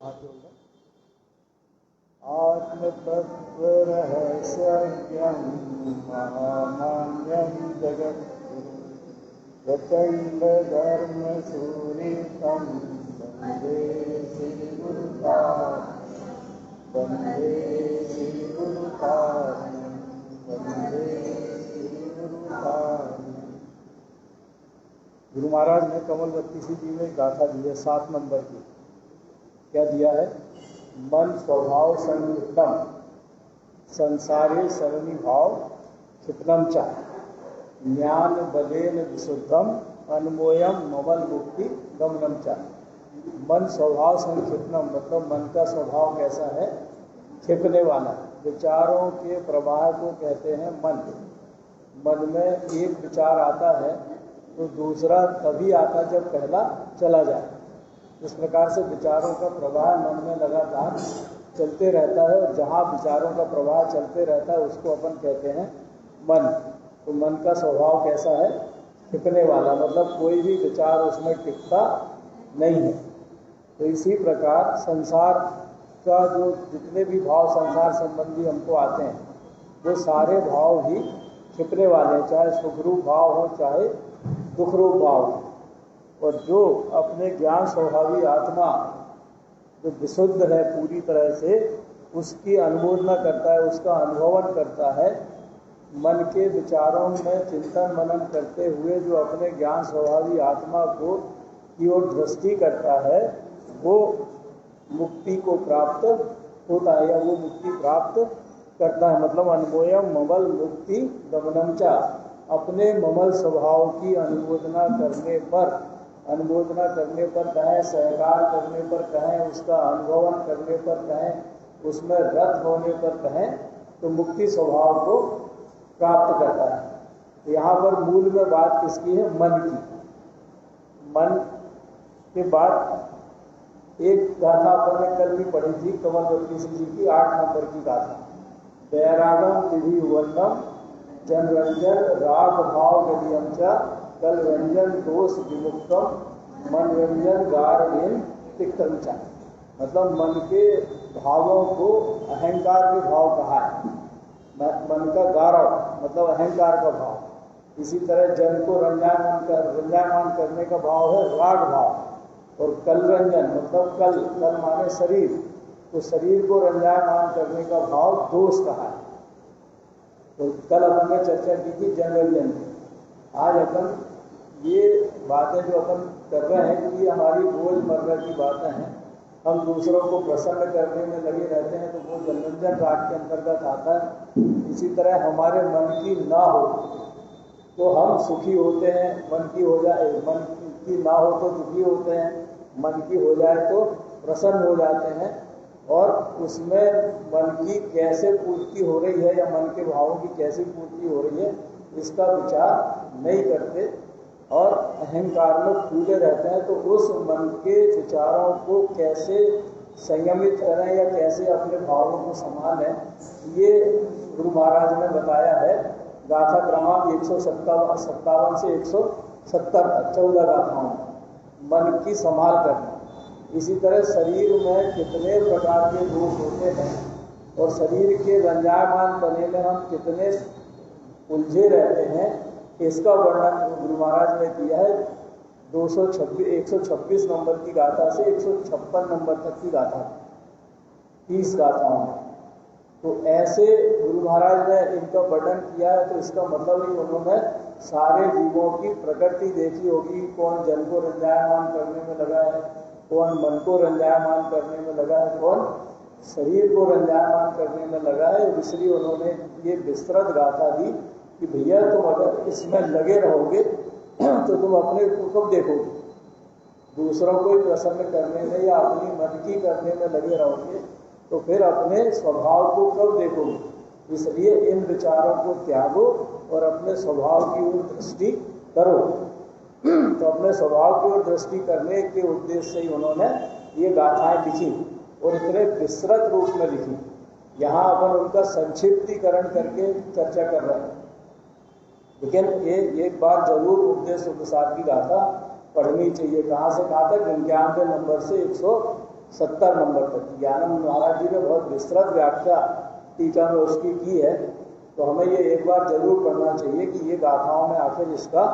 आत्मतत्त्वरहस्यज्ञं महामान्यं जगद्गुरुं प्रचण्डधर्मसूरितं वन्दे श्रीगुरुपादं वन्दे श्रीगुरुपादं वन्दे श्रीगुरुपादं। गुरु महाराज ने कमलवती जी में गाथा दी है 7 नंबर की। क्या दिया है? मन स्वभाव संयुक्तम संसारे सरणी भाव क्षिप्रम च ज्ञान बलेन विशुद्धम अनमोयम ममल मुक्ति गमनम च। मन स्वभाव संक्षिप्तम मतलब मन का स्वभाव कैसा है? क्षिपने वाला। विचारों के प्रवाह को कहते हैं मन। मन में एक विचार आता है तो दूसरा तभी आता जब पहला चला जाए। इस प्रकार से विचारों का प्रवाह मन में लगातार चलते रहता है और जहाँ विचारों का प्रवाह चलते रहता है उसको अपन कहते हैं मन। तो मन का स्वभाव कैसा है? टिकने वाला, मतलब कोई भी विचार उसमें टिकता नहीं है। तो इसी प्रकार संसार का जो जितने भी भाव संसार संबंधी हमको आते हैं वो सारे भाव ही छिपने वाले हैं, चाहे सुखरूप भाव हो चाहे दुखरूप भाव हो। और जो अपने ज्ञान स्वभावी आत्मा जो विशुद्ध है पूरी तरह से, उसकी अनुमोदना करता है, उसका अनुभवन करता है। मन के विचारों में चिंतन मनन करते हुए जो अपने ज्ञान स्वभावी आत्मा को की ओर दृष्टि करता है वो मुक्ति को प्राप्त होता है या वो मुक्ति प्राप्त करता है। मतलब अनुभवयम ममल मुक्ति गमनम चा। अपने ममल स्वभाव की अनुमोदना करने पर कहें, सहकार करने पर कहें, उसका अनुभवन करने पर कहें, उसमें रत होने पर कहें तो मुक्ति स्वभाव को प्राप्त करता है। यहाँ पर मूल में बात किसकी है? मन की। मन के बाद एक गाथा अपन ने कल भी पढ़ी थी कमलवती जी की 8 नंबर की गाथा। वैरागम विधि वर्णम जनरंजन राग भाव गलियम च कल रंजन दोष विमुक्तम मनरंजन गारवीन तिक्तम च। मतलब मन के भावों को अहंकार के भाव कहा है। मन का गारव मतलब अहंकार का भाव। इसी तरह जन को रंजायमान करने का भाव है राग भाव। और कल रंजन मतलब कल माने शरीर, तो शरीर को रंजायमान करने का भाव दोष कहा है। तो कल अपन ने चर्चा की थी जनरंजन। आज अपन ये बातें जो अपन कर रहे हैं कि हमारी रोजमर्रा की बातें हैं, हम दूसरों को प्रसन्न करने में लगे रहते हैं तो वो जनरंजन राग के अंतर्गत आता है। इसी तरह हमारे मन की ना हो तो हम सुखी होते हैं, मन की हो जाए, मन की ना हो तो दुखी होते हैं, मन की हो जाए तो प्रसन्न हो जाते हैं। और उसमें मन की कैसे पूर्ति हो रही है या मन के भावों की कैसी पूर्ति हो रही है इसका विचार नहीं करते और अहंकार में फूले रहते हैं। तो उस मन के विचारों को कैसे संयमित करें या कैसे अपने भावों को संभालें, ये गुरु महाराज ने बताया है गाथा क्रमांक 157 से 170 14 गाथाओं में मन की संभाल करना। इसी तरह शरीर में कितने प्रकार के दोष होते हैं और शरीर के रंजायमान बने में हम कितने उलझे रहते हैं, इसका वर्णन गुरु महाराज ने किया है 126 नंबर की गाथा से 156 नंबर तक की गाथा, 30 गाथाओं में। तो ऐसे गुरु महाराज ने इनका वर्णन किया है। तो इसका मतलब ही उन्होंने सारे जीवों की प्रकृति देखी होगी, कौन जन को रंजायमान करने में लगा है, कौन मन को रंजायमान करने में लगा है, कौन शरीर को रंजायमान करने में लगा है। इसलिए उन्होंने ये विस्तृत गाथा दी कि भैया तुम अगर इसमें लगे रहोगे तो तुम अपने को कब देखोगे? दूसरों को प्रसन्न करने में या अपनी मन की करने में लगे रहोगे तो फिर अपने स्वभाव को कब देखोगे? इसलिए इन विचारों को त्यागो और अपने स्वभाव की ओर दृष्टि करो। तो अपने स्वभाव की ओर दृष्टि करने के उद्देश्य से ही उन्होंने ये गाथाएं लिखी और इतने विस्तृत रूप में लिखी। यहाँ अपन उनका संक्षिप्तीकरण करके चर्चा कर रहे हैं, लेकिन ये एक बार जरूर उपदेश उपसार की गाथा पढ़नी चाहिए। कहाँ से कहाँ तक? 99 नंबर से 70 नंबर तक। ज्ञानंद महाराज जी ने बहुत विस्तृत व्याख्या टीका में उसकी की है, तो हमें ये एक बार जरूर पढ़ना चाहिए कि ये गाथाओं में आखिर इसका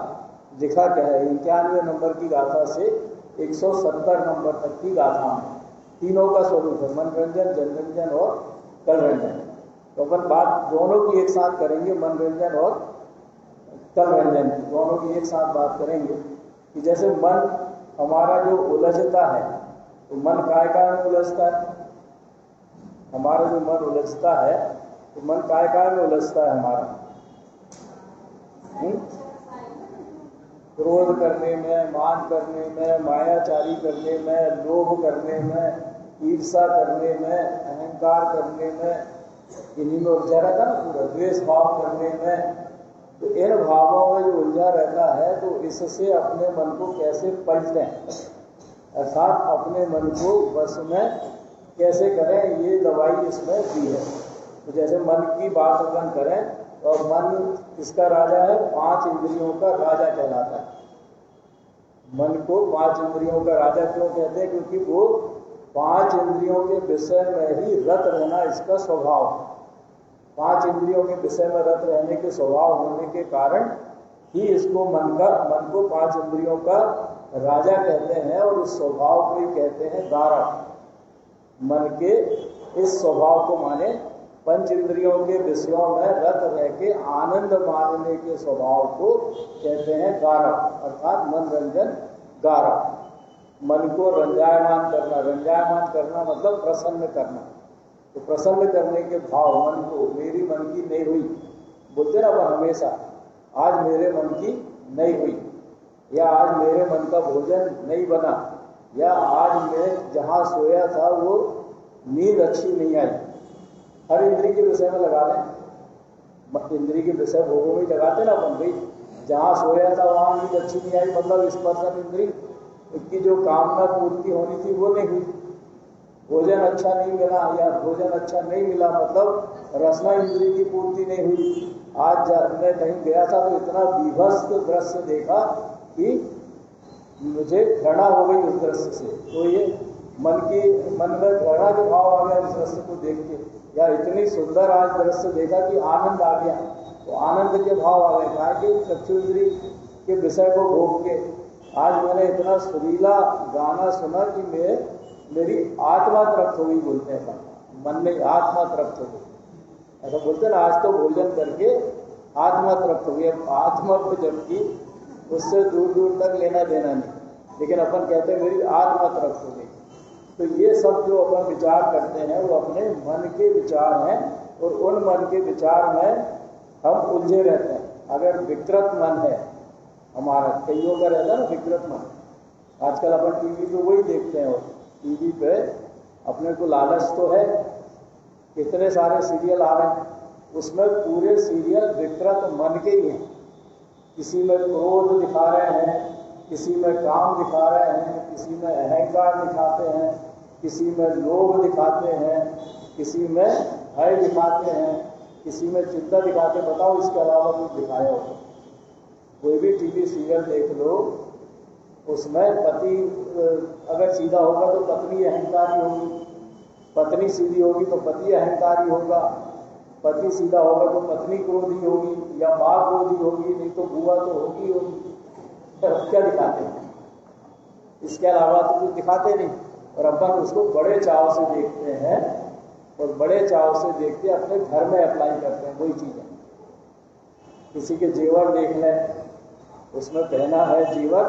लिखा क्या है। 91 नंबर की गाथा से 170 नंबर तक की गाथा में तीनों का स्वरूप है, मनरंजन, जनरंजन और कलरंजन। तो अपन बात दोनों की एक साथ करेंगे, मनरंजन और कलरंजन की, दोनों की एक साथ बात करेंगे कि जैसे मन हमारा जो उलझता है, तो मन काय काय में उलझता है, हमारा जो मन उलझता है तो मन काय काय में उलझता है हमारा, क्रोध करने में, मान करने में, मायाचारी करने में, लोभ करने में, ईर्षा करने में, अहंकार करने में, इन्हीं में उलझा रहता है ना पूरा, द्वेष भाव करने में। तो इन भावों में जो उलझा रहता है, तो इससे अपने मन को कैसे पलटें, अर्थात अपने मन को बस में कैसे करें, ये दवाई इसमें दी है। तो जैसे मन की बात अपन करें तो मन किसका राजा है, 5 इंद्रियों का राजा कहलाता है। मन को 5 इंद्रियों का राजा क्यों कहते हैं, क्योंकि वो 5 इंद्रियों के विषय में ही रत रहना इसका स्वभाव है। 5 इंद्रियों के विषय में रत रहने के स्वभाव होने के कारण ही इसको मन को 5 इंद्रियों का राजा कहते हैं, और उस स्वभाव को ही कहते हैं गारव। मन के इस स्वभाव को माने, पंच इंद्रियों के विषयों में रत रह के आनंद मानने के स्वभाव को कहते हैं गारव, अर्थात मनरंजन गारव। मन को रंजायमान करना मतलब प्रसन्न करना। तो प्रसन्न करने के भाव, मन को, मेरी मन की नहीं हुई बोलते ना अपन हमेशा, आज मेरे मन की नहीं हुई, या आज मेरे मन का भोजन नहीं बना, या आज मैं जहाँ सोया था वो नींद अच्छी नहीं आई। हर इंद्री के विषय में लगा लें, इंद्री के विषय भोगों में लगाते ना अपन, भाई जहाँ सोया था वहाँ नींद अच्छी नहीं आई, मतलब स्पर्शन इंद्री की जो कामना पूर्ति होनी थी वो नहीं हुई। भोजन अच्छा नहीं मिला, या भोजन अच्छा नहीं मिला मतलब रसना इंद्री की पूर्ति नहीं हुई। आज मैं कहीं गया था तो इतना विभत्स दृश्य देखा कि मुझे घृणा हो गई उस दृश्य से। तो ये मन में घृणा के भाव आ गया उस दृश्य को देख के, या इतनी सुंदर आज दृश्य देखा कि आनंद आ गया, तो आनंद के भाव आ गए। कहा कि चक्षुन्द्री के विषय को भोग के आज मैंने इतना सुरीला गाना सुना कि मेरी आत्मा तृप्त हो गई, बोलते हैं मन में आत्मा तृप्त हो गई, ऐसा बोलते हैं ना। आज तो भोजन करके आत्मा तृप्त हो गई। अब आत्मा को जबकि उससे दूर दूर तक लेना देना नहीं, लेकिन अपन कहते हैं मेरी आत्मा तृप्त हो गई। तो ये सब जो अपन विचार करते हैं वो अपने मन के विचार हैं, और उन मन के विचार में हम उलझे रहते हैं। अगर विकृत मन है हमारा, कईयों का रहता है ना विकृत मन, आजकल अपन टीवी पे वही देखते हैं, और टीवी पे अपने को लालच तो है, कितने सारे सीरियल आ रहे हैं, उसमें पूरे सीरियल विकृत मन के ही हैं। किसी में क्रोध दिखा रहे हैं, किसी में काम दिखा रहे हैं, किसी में अहंकार दिखाते हैं, किसी में लोभ दिखाते हैं, किसी में भय दिखाते हैं, किसी में चिंता दिखाते। बताओ इसके अलावा कुछ दिखाया हो? कोई भी टीवी सीरियल देख लो, उसमें पति अगर सीधा होगा तो पत्नी अहंकारी होगी, पत्नी सीधी होगी तो पति अहंकारी होगा, पति सीधा होगा तो पत्नी क्रोधी होगी, या माँ क्रोधी होगी, नहीं तो बुआ तो होगी। तो क्या दिखाते हैं? इसके अलावा तो कुछ दिखाते नहीं, और अपन उसको बड़े चाव से देखते हैं, और बड़े चाव से देख के अपने घर में अप्लाई करते हैं वही चीज़ें। किसी के जेवर देख लें, उसमें पहना है जेवर,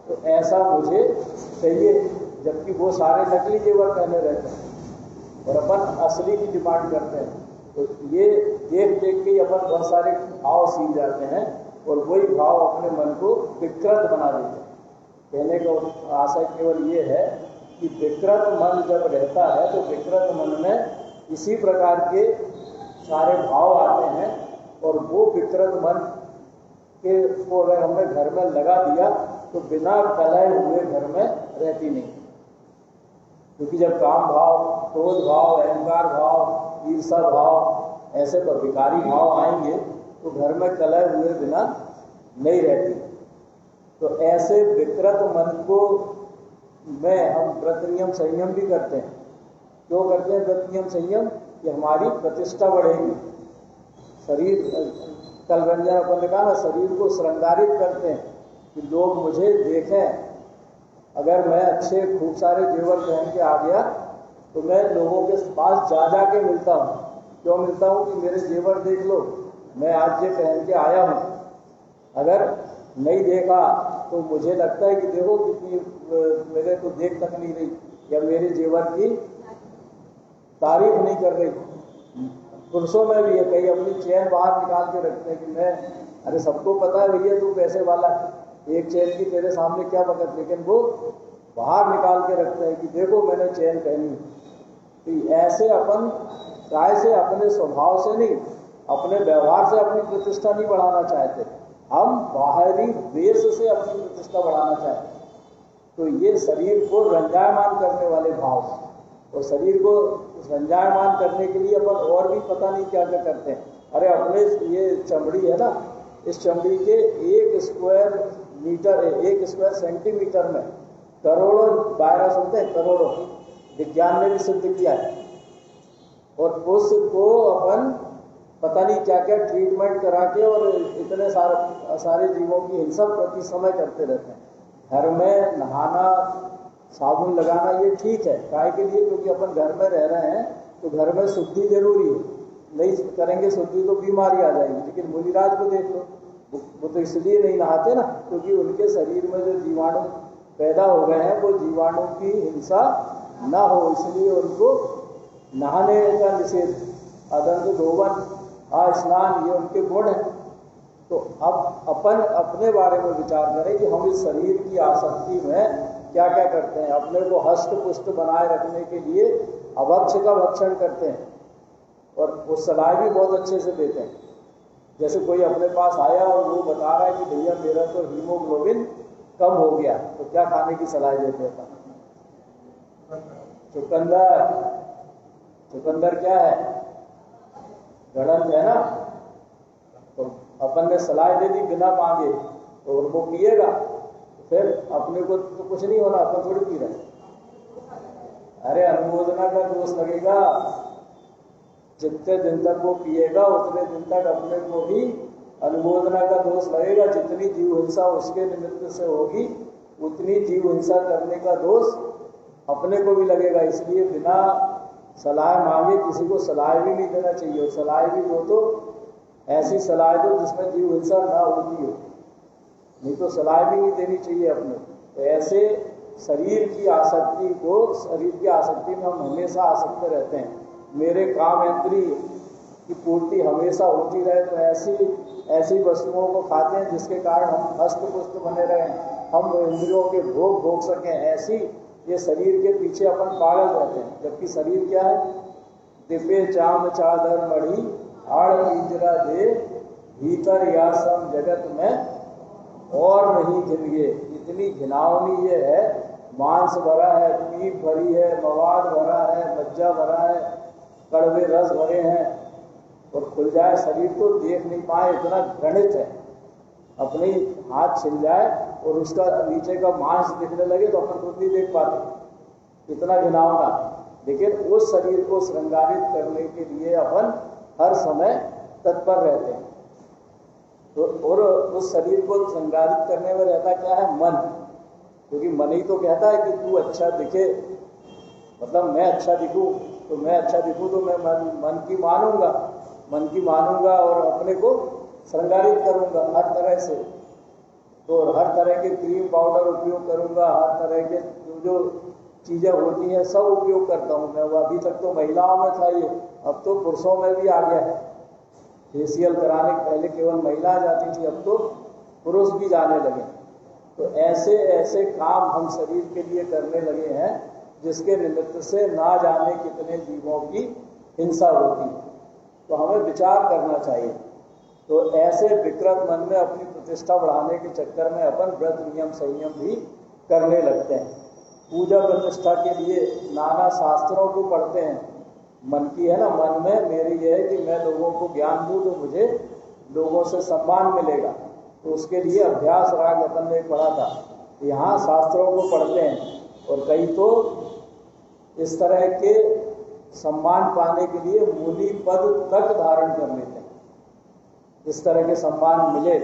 तो ऐसा मुझे चाहिए, जबकि वो सारे नकली जेवर पहने रहते हैं, और अपन असली की डिमांड करते हैं। तो ये देख देख के अपन बहुत सारे भाव सीख जाते हैं, और वही भाव अपने मन को विकृत बना देते हैं। कहने का आशय केवल ये है कि विकृत मन जब रहता है तो विकृत मन में इसी प्रकार के सारे भाव आते हैं, और वो विकृत मन के को अगर हमने घर में लगा दिया तो बिना कलह हुए घर में रहती नहीं। क्योंकि जब काम भाव, क्रोध भाव, अहंकार भाव, ईर्षा भाव, ऐसे विकारी भाव आएंगे तो घर में कलह हुए बिना नहीं रहती। तो ऐसे विकृत मन को में हम व्रत नियम संयम भी करते हैं। क्यों करते हैं व्रत नियम संयम? कि हमारी प्रतिष्ठा बढ़ेगी। शरीर कल रंजन अपन ने कहा ना, शरीर को श्रृंगारित करते हैं कि लोग मुझे देखें। अगर मैं अच्छे खूब सारे जेवर पहन के आ गया तो मैं लोगों के पास जा के मिलता हूँ। क्यों मिलता हूँ? कि मेरे जेवर देख लो, मैं आज ये पहन के आया हूँ। अगर नहीं देखा तो मुझे लगता है कि देखो कितनी मेरे को देख तक नहीं रही, या मेरे जेवर की तारीफ नहीं कर रही। पुरुषों में भी है, कई अपनी चैन बाहर निकाल के रखते हैं कि मैं, अरे सबको पता है भैया तू पैसे वाला है, एक चैन की तेरे सामने क्या बकत, लेकिन वो बाहर निकाल के रखते हैं कि देखो मैंने चैन पहनी। तो ऐसे अपन चाहे से अपने स्वभाव से नहीं, अपने व्यवहार से अपनी प्रतिष्ठा नहीं बढ़ाना चाहते, हम बाहरी वेश से अपनी प्रतिष्ठा बढ़ाना चाहते हैं। तो ये शरीर को रंजायमान करने वाले भाव, और शरीर को रंजायमान करने के लिए अपन और भी पता नहीं क्या क्या करते हैं। अरे अपने ये चमड़ी है ना, इस चमड़ी के 1 स्क्वायर मीटर, 1 स्क्वायर सेंटीमीटर में करोड़ों वायरस होते हैं, करोड़ों। विज्ञान ने भी सिद्ध किया है। और उसको अपन पता नहीं क्या क्या ट्रीटमेंट करा के और इतने सारे जीवों की हिंसा प्रति समय करते रहते हैं। घर में नहाना, साबुन लगाना ये ठीक है, काहे के लिए? क्योंकि अपन घर में रह रहे हैं तो घर में शुद्धि जरूरी है। नहीं करेंगे शुद्धि तो बीमारी आ जाएगी। लेकिन मुनिराज को देख लो, वो तो इसलिए नहीं नहाते ना, क्योंकि उनके शरीर में जो जीवाणु पैदा हो गए हैं वो जीवाणु की हिंसा ना हो, इसलिए उनको नहाने का निषेध। अदंत धोवन, स्नान, ये उनके गुण है। तो अब अपन अपने बारे में विचार करें कि हम इस शरीर की आसक्ति में क्या क्या करते हैं। अपने को हष्ट पुष्ट बनाए रखने के लिए अभक्ष का भक्षण करते हैं, और वो सलाह भी बहुत अच्छे से देते हैं। जैसे कोई अपने पास आया और वो बता रहा है कि भैया मेरा तो हीमोग्लोबिन कम हो गया, तो क्या खाने की सलाह देते हैं? चुकंदर। चुकंदर क्या है? गड़न है ना। तो अपन ने सलाह दे दी बिना मांगे, तो वो पिएगा, फिर अपने को तो कुछ नहीं होना, अपन थोड़ी पी रहे। अरे अनुमोदना का दोष लगेगा। जितने दिन तक वो पिएगा उतने दिन तक अपने को भी अनुमोदना का दोष लगेगा। जितनी जीव हिंसा उसके निमित्त से होगी उतनी जीव हिंसा करने का दोष अपने को भी लगेगा। इसलिए बिना सलाह मांगे किसी को सलाह भी नहीं देना चाहिए, और सलाह भी दो तो ऐसी सलाह दो जिसमें जीव हिंसा ना होती हो, नहीं तो सलाह भी नहीं देनी चाहिए अपने। तो ऐसे शरीर की आसक्ति में हम हमेशा आसक्त रहते हैं। मेरे काम इंद्रिय की पूर्ति हमेशा होती रहे, तो ऐसी वस्तुओं को खाते हैं जिसके कारण हम हष्ट पुष्ट बने रहें, हम इंद्रियों के भोग सकें। ऐसी ये शरीर के पीछे अपन पागल रहते हैं। जबकि शरीर क्या है? दिपे चाम चादर मढ़ी आड़ पिंजरा दे, भीतर या सम जगत में और नहीं घिनगे। इतनी घिनावनी ये है, मांस भरा है, पीप भरी है, मवाद भरा है, मज्जा भरा है, कड़वे रस भरे हैं, और खुल जाए शरीर तो देख नहीं पाए, इतना घृणित है। अपने हाथ छिल जाए और उसका नीचे का मांस दिखने लगे तो अपन खुद नहीं देख पाते, इतना घिनावना। लेकिन उस शरीर को श्रृंगारित करने के लिए अपन हर समय तत्पर रहते हैं। तो और उस शरीर को श्रृंगारित करने में रहता क्या है? मन। क्योंकि मन ही तो कहता है कि तू अच्छा दिखे, मतलब मैं अच्छा दिखूं, तो मैं अच्छा दिखूं तो मैं मन की मानूंगा और अपने को श्रृंगारित करूंगा हर तरह से। तो हर तरह के क्रीम पाउडर उपयोग करूंगा, हर तरह के जो चीज़ें होती हैं सब उपयोग करता हूँ मैं। वो अभी तक तो महिलाओं में था ये, अब तो पुरुषों में भी आ गया है। फेशियल कराने पहले केवल महिला जाती थी, अब तो पुरुष भी जाने लगे। तो ऐसे ऐसे काम हम शरीर के लिए करने लगे हैं जिसके निमित्त से ना जाने कितने जीवों की हिंसा होती है। तो हमें विचार करना चाहिए। तो ऐसे विकृत मन में अपनी प्रतिष्ठा बढ़ाने के चक्कर में अपन व्रत नियम संयम भी करने लगते हैं। पूजा प्रतिष्ठा के लिए नाना शास्त्रों को पढ़ते हैं। मन की है ना, मन में मेरी यह है कि मैं लोगों को ज्ञान दूं तो मुझे लोगों से सम्मान मिलेगा। तो उसके लिए अभ्यास राग अपन ने पढ़ा था। यहाँ शास्त्रों को पढ़ते हैं और कई तो इस तरह के सम्मान पाने के लिए मुनि पद तक धारण कर लेते हैं। इस तरह के सम्मान मिले,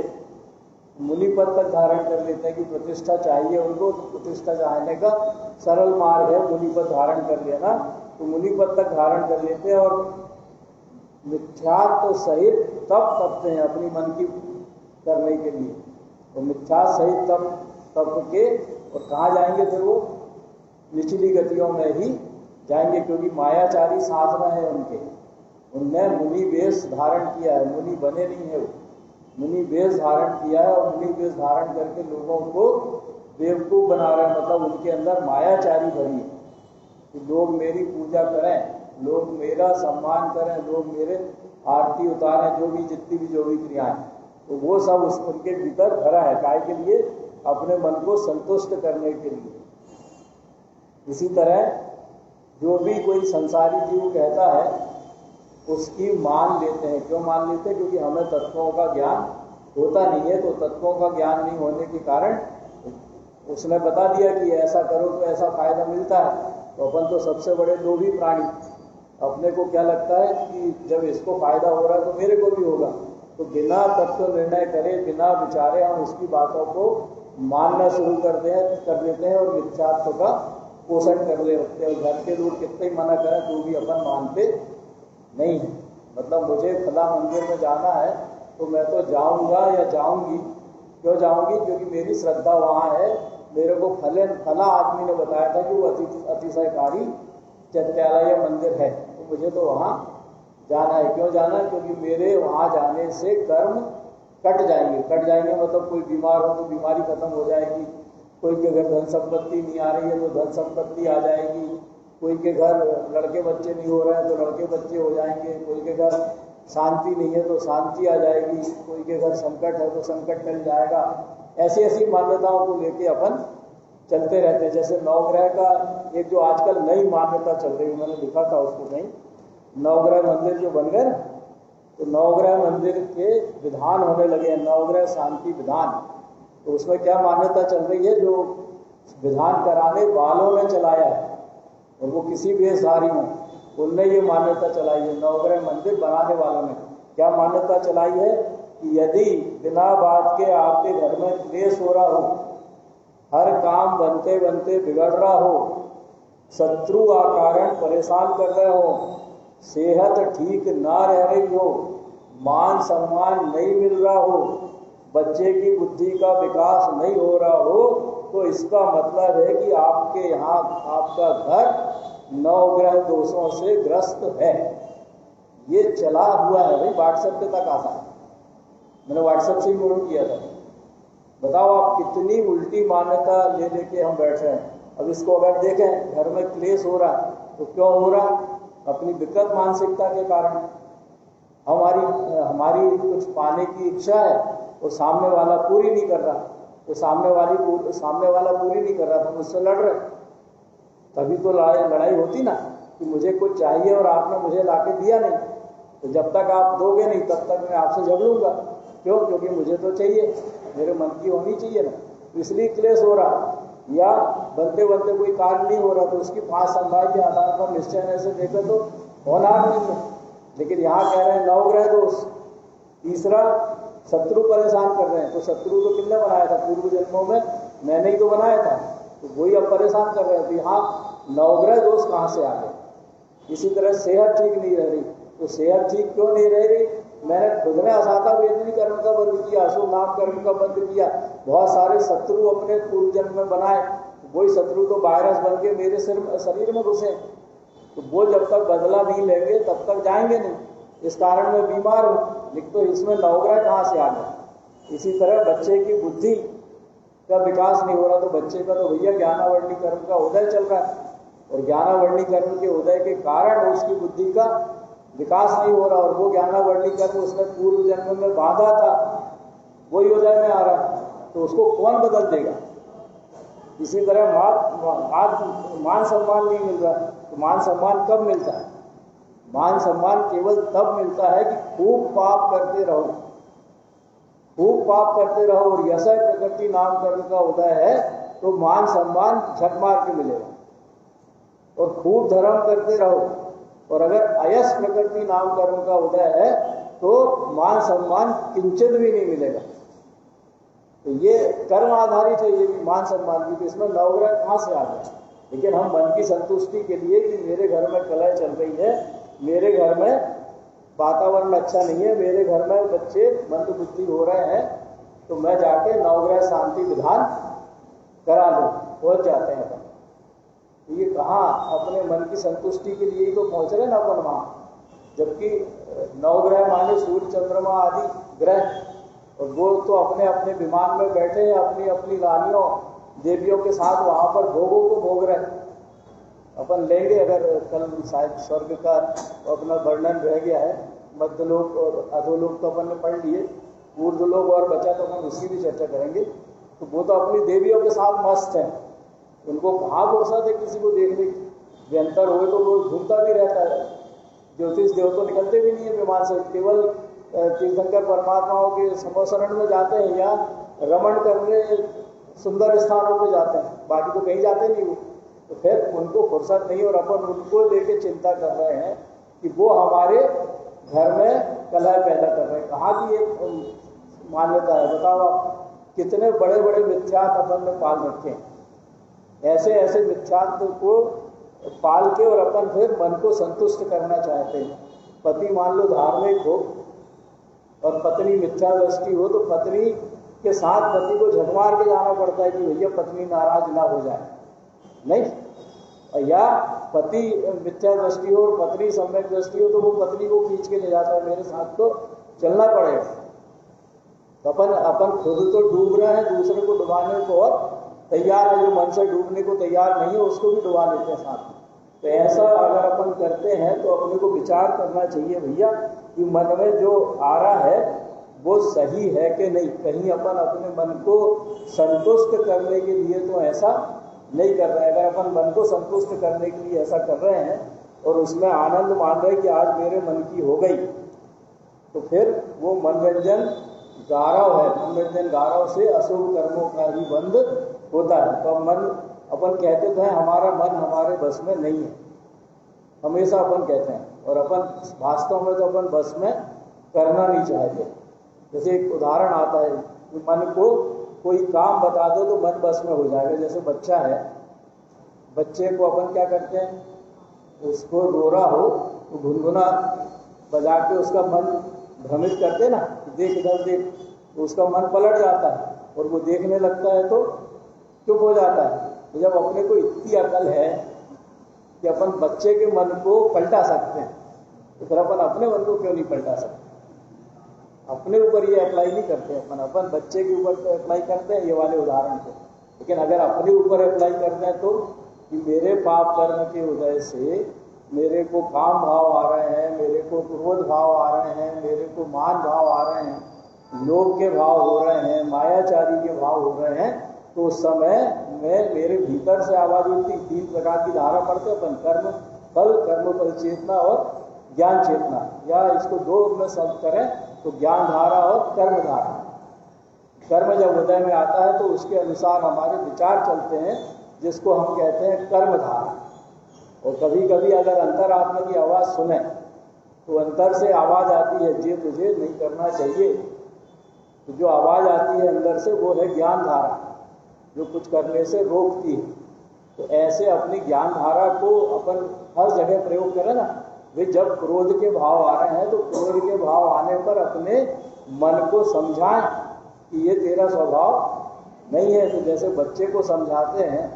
मुनि पद तक धारण कर लेते हैं कि प्रतिष्ठा चाहिए उनको, तो प्रतिष्ठा चाहने का सरल मार्ग है मुनि पद धारण कर लेना। तो मुनि पद तक धारण कर लेते हैं और मिथ्यात्व सहित तप तपते हैं अपनी मन की करने के लिए। तो मिथ्या सहित तप के और कहाँ जाएंगे फिर वो? निचली गतियों में ही जाएंगे, क्योंकि मायाचारी साधना है उनके। उनने मुनि वेश धारण किया है, मुनि बने नहीं है वो, मुनि वेश धारण किया है और मुनि वेश धारण करके लोगों को बेवकूफ बना रहे हैं। मतलब उनके अंदर मायाचारी भरी है कि लोग मेरी पूजा करें, लोग मेरा सम्मान करें, लोग मेरे आरती उतारें, जो भी क्रियाएं, तो वो सब उनके भीतर भरा है। काय के लिए? अपने मन को संतुष्ट करने के लिए। इसी तरह जो भी कोई संसारी जीव कहता है उसकी मान लेते हैं। क्यों मान लेते हैं? क्योंकि हमें तत्वों का ज्ञान होता नहीं है। तो तत्वों का ज्ञान नहीं होने के कारण उसने बता दिया कि ऐसा करो तो ऐसा फायदा मिलता है। तो अपन तो सबसे बड़े लोभी प्राणी, अपने को क्या लगता है कि जब इसको फायदा हो रहा है तो मेरे को भी होगा। तो बिना तत्व निर्णय करे, बिना विचारे हम उसकी बातों को मानना शुरू कर देते हैं और मिथ्यात्व का पोषण कर ले रखते हैं। घर के लोग कितने ही मना करें तो भी अपन मानते नहीं है। मतलब मुझे फला मंदिर में जाना है तो मैं तो जाऊंगा या जाऊंगी। क्यों जाऊंगी? क्योंकि मेरी श्रद्धा वहाँ है। मेरे को फला आदमी ने बताया था कि वो अतिशयकारी चैत्यालय मंदिर है, तो मुझे तो वहाँ जाना है। क्यों जाना है? क्योंकि मेरे वहाँ जाने से कर्म कट जाएंगे। मतलब कोई बीमार हो तो बीमारी खत्म हो जाएगी, कोई के घर धन संपत्ति नहीं आ रही है तो धन संपत्ति आ जाएगी, कोई के घर लड़के बच्चे नहीं हो रहे हैं तो लड़के बच्चे हो जाएंगे, कोई के घर शांति नहीं है तो शांति आ जाएगी, कोई के घर संकट है तो संकट टल जाएगा। ऐसी मान्यताओं को लेके अपन चलते रहते हैं। जैसे नवग्रह का एक जो आजकल नई मान्यता चल रही है, मैंने लिखा था उसको कहीं, नवग्रह मंदिर जो बन गए ना, तो नवग्रह मंदिर के विधान होने लगे हैं, नवग्रह शांति विधान। तो उसमें क्या मान्यता चल रही है? जो विधान कराने वालों ने चलाया है और वो किसी वेशधारी हो, उनने ये मान्यता चलाई है। नवग्रह मंदिर बनाने वालों ने क्या मान्यता चलाई है कि यदि बिना बात के आपके घर में क्लेश हो रहा हो, हर काम बनते बनते बिगड़ रहा हो, शत्रु आकारण परेशान कर रहे हो, सेहत ठीक ना रह रही हो, मान सम्मान नहीं मिल रहा हो, बच्चे की बुद्धि का विकास नहीं हो रहा हो, तो इसका मतलब है कि आपके यहाँ आपका घर नवग्रह दोषों से ग्रस्त है। ये चला हुआ है भाई, व्हाट्सएप पे तक आता है। मैंने व्हाट्सएप से ही नोट किया था। बताओ आप कितनी उल्टी मान्यता ले लेके हम बैठे हैं। अब इसको अगर देखें, घर में क्लेश हो रहा तो क्यों हो रहा? अपनी विकृत मानसिकता के कारण। हमारी कुछ पाने की इच्छा है और सामने वाला पूरी नहीं कर रहा, तो सामने वाला पूरी नहीं कर रहा तो मुझसे लड़ रहे, तभी तो लड़ाई होती ना कि मुझे कुछ चाहिए और आपने मुझे लाके दिया नहीं, तो जब तक आप दोगे नहीं तब तक मैं आपसे झगड़ूंगा। क्यों? क्योंकि मुझे तो चाहिए, मेरे मन की होनी चाहिए ना, तो इसलिए क्लेश हो रहा। या बनते बनते कोई कार्य नहीं हो रहा तो उसकी 5 संभाई के आधार पर निश्चय से देखे तो होनहार नहीं है। लेकिन यहाँ कह रहे हैं नवग्रह दोष। तीसरा, शत्रु परेशान कर रहे हैं। तो शत्रु तो किसने बनाया था? पूर्व जन्मों में मैंने ही तो बनाया था, तो वही अब परेशान कर रहे हैं। तो यहाँ नवग्रह दोष कहाँ से आ गए? इसी तरह सेहत ठीक नहीं रह रही, तो सेहत ठीक क्यों नहीं रह रही? मैंने खुद ने असाता वेदनी कर्म का बंद किया, अशुभ नाम कर्म का बंद किया, बहुत सारे शत्रु अपने पूर्व जन्म में बनाए, वही शत्रु तो वायरस बन के मेरे शरीर में घुसे, तो वो जब तक बदला नहीं लेंगे तब तक जाएंगे नहीं। इस कारण मैं बीमार हूँ। लिख तो इसमें नवग्रह कहाँ से आ गया? इसी तरह बच्चे की बुद्धि का विकास नहीं हो रहा, तो बच्चे का तो भैया ज्ञानावर्णी कर्म का उदय चल रहा है, और ज्ञानावर्णी कर्म के उदय के कारण उसकी बुद्धि का विकास नहीं हो रहा, और वो ज्ञानावर्णी कर्म उसने पूर्व जन्म में बांधा था, वही उदय में आ रहा, तो उसको कौन बदल देगा? इसी तरह मान सम्मान नहीं मिल रहा, तो मान सम्मान कब मिलता है? मान सम्मान केवल तब मिलता है कि खूब पाप करते रहो, खूब पाप करते रहो, और यश प्रकृति नाम कर्म का उदय है तो मान सम्मान झक मार के मिलेगा। और खूब धर्म करते रहो, और अगर अयस प्रकृति नाम कर्म का उदय है तो मान सम्मान किंचित भी नहीं मिलेगा। तो ये कर्म आधारित है, ये भी मान सम्मान की, तो इसमें नवग्रह कहाँ से आ गया? लेकिन हम मन की संतुष्टि के लिए कि मेरे घर में कलह चल रही है, मेरे घर में वातावरण अच्छा नहीं है, मेरे घर में बच्चे मंद बुद्धि हो रहे हैं, तो मैं जाके नवग्रह शांति विधान करा लूँ, पहुँच जाते हैं अपन। ये कहाँ अपने मन की संतुष्टि के लिए ही तो पहुँच रहे ना अपन वहाँ। जबकि नवग्रह माने सूर्य चंद्रमा आदि ग्रह, और वो तो अपने अपने विमान में बैठे हैं, अपनी अपनी रानियों देवियों के साथ वहाँ पर भोगों को भोग रहे हैं। अपन लेंगे, अगर कल शायद स्वर्ग का अपना वर्णन रह गया है, मध्यलोक और अधोलोक तो अपन ने पढ़ लिए, ऊर्ध्वलोक और बचा तो अपन उसकी भी चर्चा करेंगे। तो वो तो अपनी देवियों के साथ मस्त हैं, उनको कहाँ फुर्सत है किसी को देखने की। व्यंतर हुए तो वो घूमता भी रहता है, ज्योतिष देव तो निकलते भी नहीं है विमान से, केवल तीर्थंकर परमात्माओं के समोसरण में जाते हैं या रमण करने सुंदर स्थानों पे जाते हैं, बाकी तो कहीं जाते नहीं वो। तो फिर उनको फुर्सत नहीं, और अपन उनको लेके चिंता कर रहे हैं कि वो हमारे घर में कलह पैदा कर रहे हैं। कहाँ की ये मान्यता है बताओ आप? कितने बड़े बड़े मिथ्यात्व अपन ने पाल रखे हैं। ऐसे ऐसे मिथ्यात्व को पाल के और अपन फिर मन को संतुष्ट करना चाहते हैं। पति मान लो धार्मिक हो और पत्नी मिथ्या दृष्टि हो, तो पत्नी के साथ पति को झकमार के जाना पड़ता है कि भैया पत्नी नाराज ना हो जाए, नहीं। या पति मिथ्या दृष्टि हो और पत्नी सम्यक दृष्टि हो, तो वो पत्नी को खींच के ले जाता है, मेरे साथ तो चलना पड़ेगा। तो अपन खुद तो डूब रहे हैं, दूसरे को डुबाने को और तैयार है, जो मन से डूबने को तैयार नहीं है उसको भी डुबा लेते हैं साथ में। तो ऐसा अगर अपन करते हैं तो अपने को विचार करना चाहिए भैया कि मन में जो आ रहा है वो सही है कि नहीं। कहीं अपन अपने मन को संतुष्ट करने के लिए तो ऐसा नहीं कर रहे हैं। अगर अपन मन को संतुष्ट करने के लिए ऐसा कर रहे हैं और उसमें आनंद मान रहे हैं कि आज मेरे मन की हो गई, तो फिर वो मनोरंजन गारव है। मनोरंजन गारव से अशुभ कर्मों का ही बंध होता है। तो मन अपन कहते तो हैं हमारा मन हमारे बस में नहीं है, हमेशा अपन कहते हैं, और अपन वास्तव में तो अपन बस में करना नहीं चाहते। जैसे एक उदाहरण आता है कि मन को कोई काम बता दो तो मन बस में हो जाएगा। जैसे बच्चा है, बच्चे को अपन क्या करते हैं, उसको रो रहा हो तो गुनगुना बजा के उसका मन भ्रमित करते ना, देख इधर देख, तो उसका मन पलट जाता है और वो देखने लगता है तो चुप हो जाता है। तो जब अपने को इतनी अकल है कि अपन बच्चे के मन को पलटा सकते हैं, तो फिर अपन अपने मन को क्यों नहीं पलटा सकते? अपने ऊपर ये अप्लाई नहीं करते अपन बच्चे के ऊपर तो अप्लाई करते हैं ये वाले उदाहरण को। लेकिन अगर अपने ऊपर अप्लाई करते हैं तो कि मेरे पाप कर्म के उदय से मेरे को काम भाव आ रहे हैं, मेरे को क्रोध भाव आ रहे हैं, मेरे को मान भाव आ रहे हैं, लोभ के भाव हो रहे हैं, मायाचारी के भाव हो रहे हैं, तो उस समय में मेरे भीतर से आवाज उठती। 3 प्रकार की धारा पढ़ते अपन, कर्म फल चेतना और ज्ञान चेतना, या इसको 2 में सब करें तो ज्ञान धारा और कर्म धारा। कर्म जब हृदय में आता है तो उसके अनुसार हमारे विचार चलते हैं, जिसको हम कहते हैं कर्म धारा। और कभी कभी अगर अंतरात्मा की आवाज़ सुने तो अंतर से आवाज़ आती है ये तुझे नहीं करना चाहिए, तो जो आवाज़ आती है अंदर से वो है ज्ञान धारा, जो कुछ करने से रोकती है। तो ऐसे अपनी ज्ञान धारा को अपन हर जगह प्रयोग करें ना। वे जब क्रोध के भाव आ रहे हैं तो क्रोध के भाव आने पर अपने मन को समझाएं कि ये तेरा स्वभाव नहीं है। तो जैसे बच्चे को समझाते हैं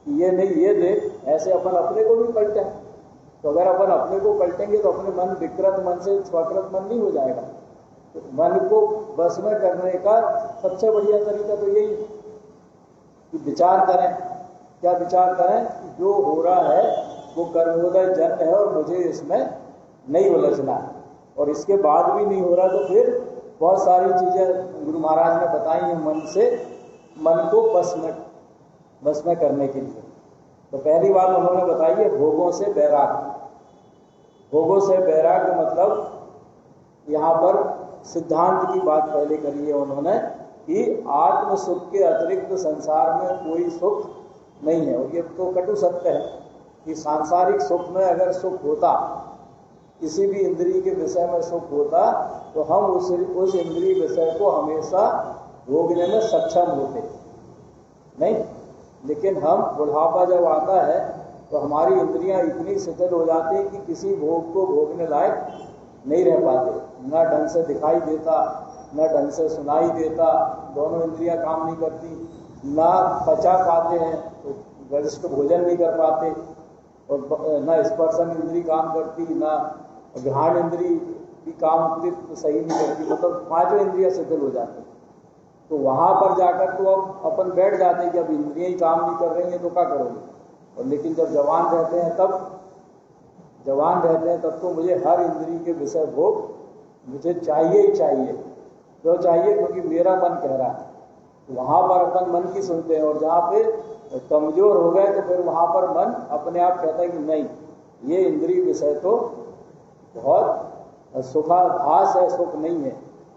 कि ये नहीं ये देख, ऐसे अपन अपने को भी पलटें। तो अगर अपन अपने को पलटेंगे तो अपने मन विकृत मन से स्वकृत मन नहीं हो जाएगा। तो मन को बस में करने का सबसे बढ़िया तरीका तो यही कि विचार करें। क्या विचार करें? जो हो रहा है वो कर्मोदय जन्म है और मुझे इसमें नहीं उलझना है, और इसके बाद भी नहीं हो रहा तो फिर बहुत सारी चीज़ें गुरु महाराज ने बताई हैं मन से, मन को बस में करने के लिए। तो पहली बात उन्होंने बताई है भोगों से वैराग्य। भोगों से वैराग्य मतलब यहाँ पर सिद्धांत की बात पहले करी है उन्होंने कि आत्म सुख के अतिरिक्त संसार में कोई सुख नहीं है। और ये तो कटु सत्य है कि सांसारिक सुख में अगर सुख होता, किसी भी इंद्रिय के विषय में सुख होता, तो हम उस इंद्रिय विषय को हमेशा भोगने में सक्षम होते नहीं। लेकिन हम बुढ़ापा जब आता है तो हमारी इंद्रियां इतनी शिथिल हो जाती हैं कि किसी भोग को भोगने लायक नहीं रह पाते। न ढंग से दिखाई देता, न ढंग से सुनाई देता, दोनों इंद्रियां काम नहीं करती, न पचा पाते हैं तो गरिष्ठ भोजन नहीं कर पाते, और न स्पर्शन इंद्री काम करती, न घ्राण इंद्री भी काम उतनी सही नहीं करती। मतलब पांचों इंद्रियां शिथिल हो जाती। तो वहां पर जाकर तो अब अपन बैठ जाते हैं कि अब इंद्रियां ही काम नहीं कर रही हैं तो क्या करोगे। और लेकिन जब जवान रहते हैं तब तो मुझे हर इंद्रिय के विषय भोग मुझे चाहिए ही चाहिए। क्यों चाहिए? क्योंकि मेरा मन कह रहा है। वहां पर अपन मन की सुनते हैं, और जहाँ पे कमजोर हो गए तो फिर वहां पर मन अपने आप कहता है कि नहीं, ये इंद्रिय विषय तो बहुत सुखाभास है, सुख नहीं है।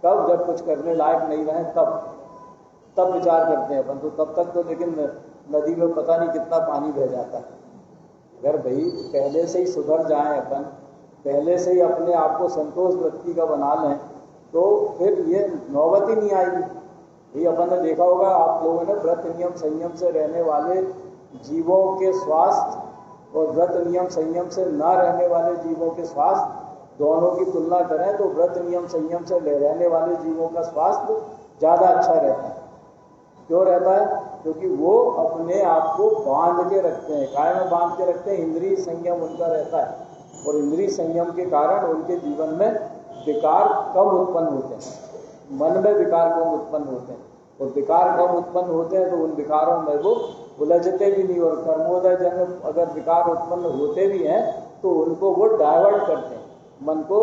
कब? जब कुछ करने लायक नहीं रहे तब विचार करते हैं अपन। तो तब तक तो लेकिन नदी में पता नहीं कितना पानी बह जाता है। अगर भाई पहले से ही सुधर जाएं अपन, पहले से ही अपने आप को संतोष वृत्ति का बना लें, तो फिर ये नौबत ही नहीं आएगी। ये अपन ने देखा होगा, आप लोगों ने व्रत नियम संयम से रहने वाले जीवों के स्वास्थ्य और व्रत नियम संयम से न रहने वाले जीवों के स्वास्थ्य दोनों की तुलना करें तो व्रत नियम संयम से रहने वाले जीवों का स्वास्थ्य ज़्यादा अच्छा रहता है। क्यों रहता है? क्योंकि वो अपने आप को बांध के रखते हैं। काय में बांध के रखते हैं? इंद्रिय संयम उनका रहता है, और इंद्रिय संयम के कारण उनके जीवन में विकार कम उत्पन्न होते हैं। मन में विकार कम उत्पन्न होते हैं, और विकार कम उत्पन्न होते हैं तो उन विकारों में वो उलझते भी नहीं। और कर्मोदय जन्म अगर विकार उत्पन्न होते भी हैं तो उनको वो डाइवर्ट करते हैं, मन को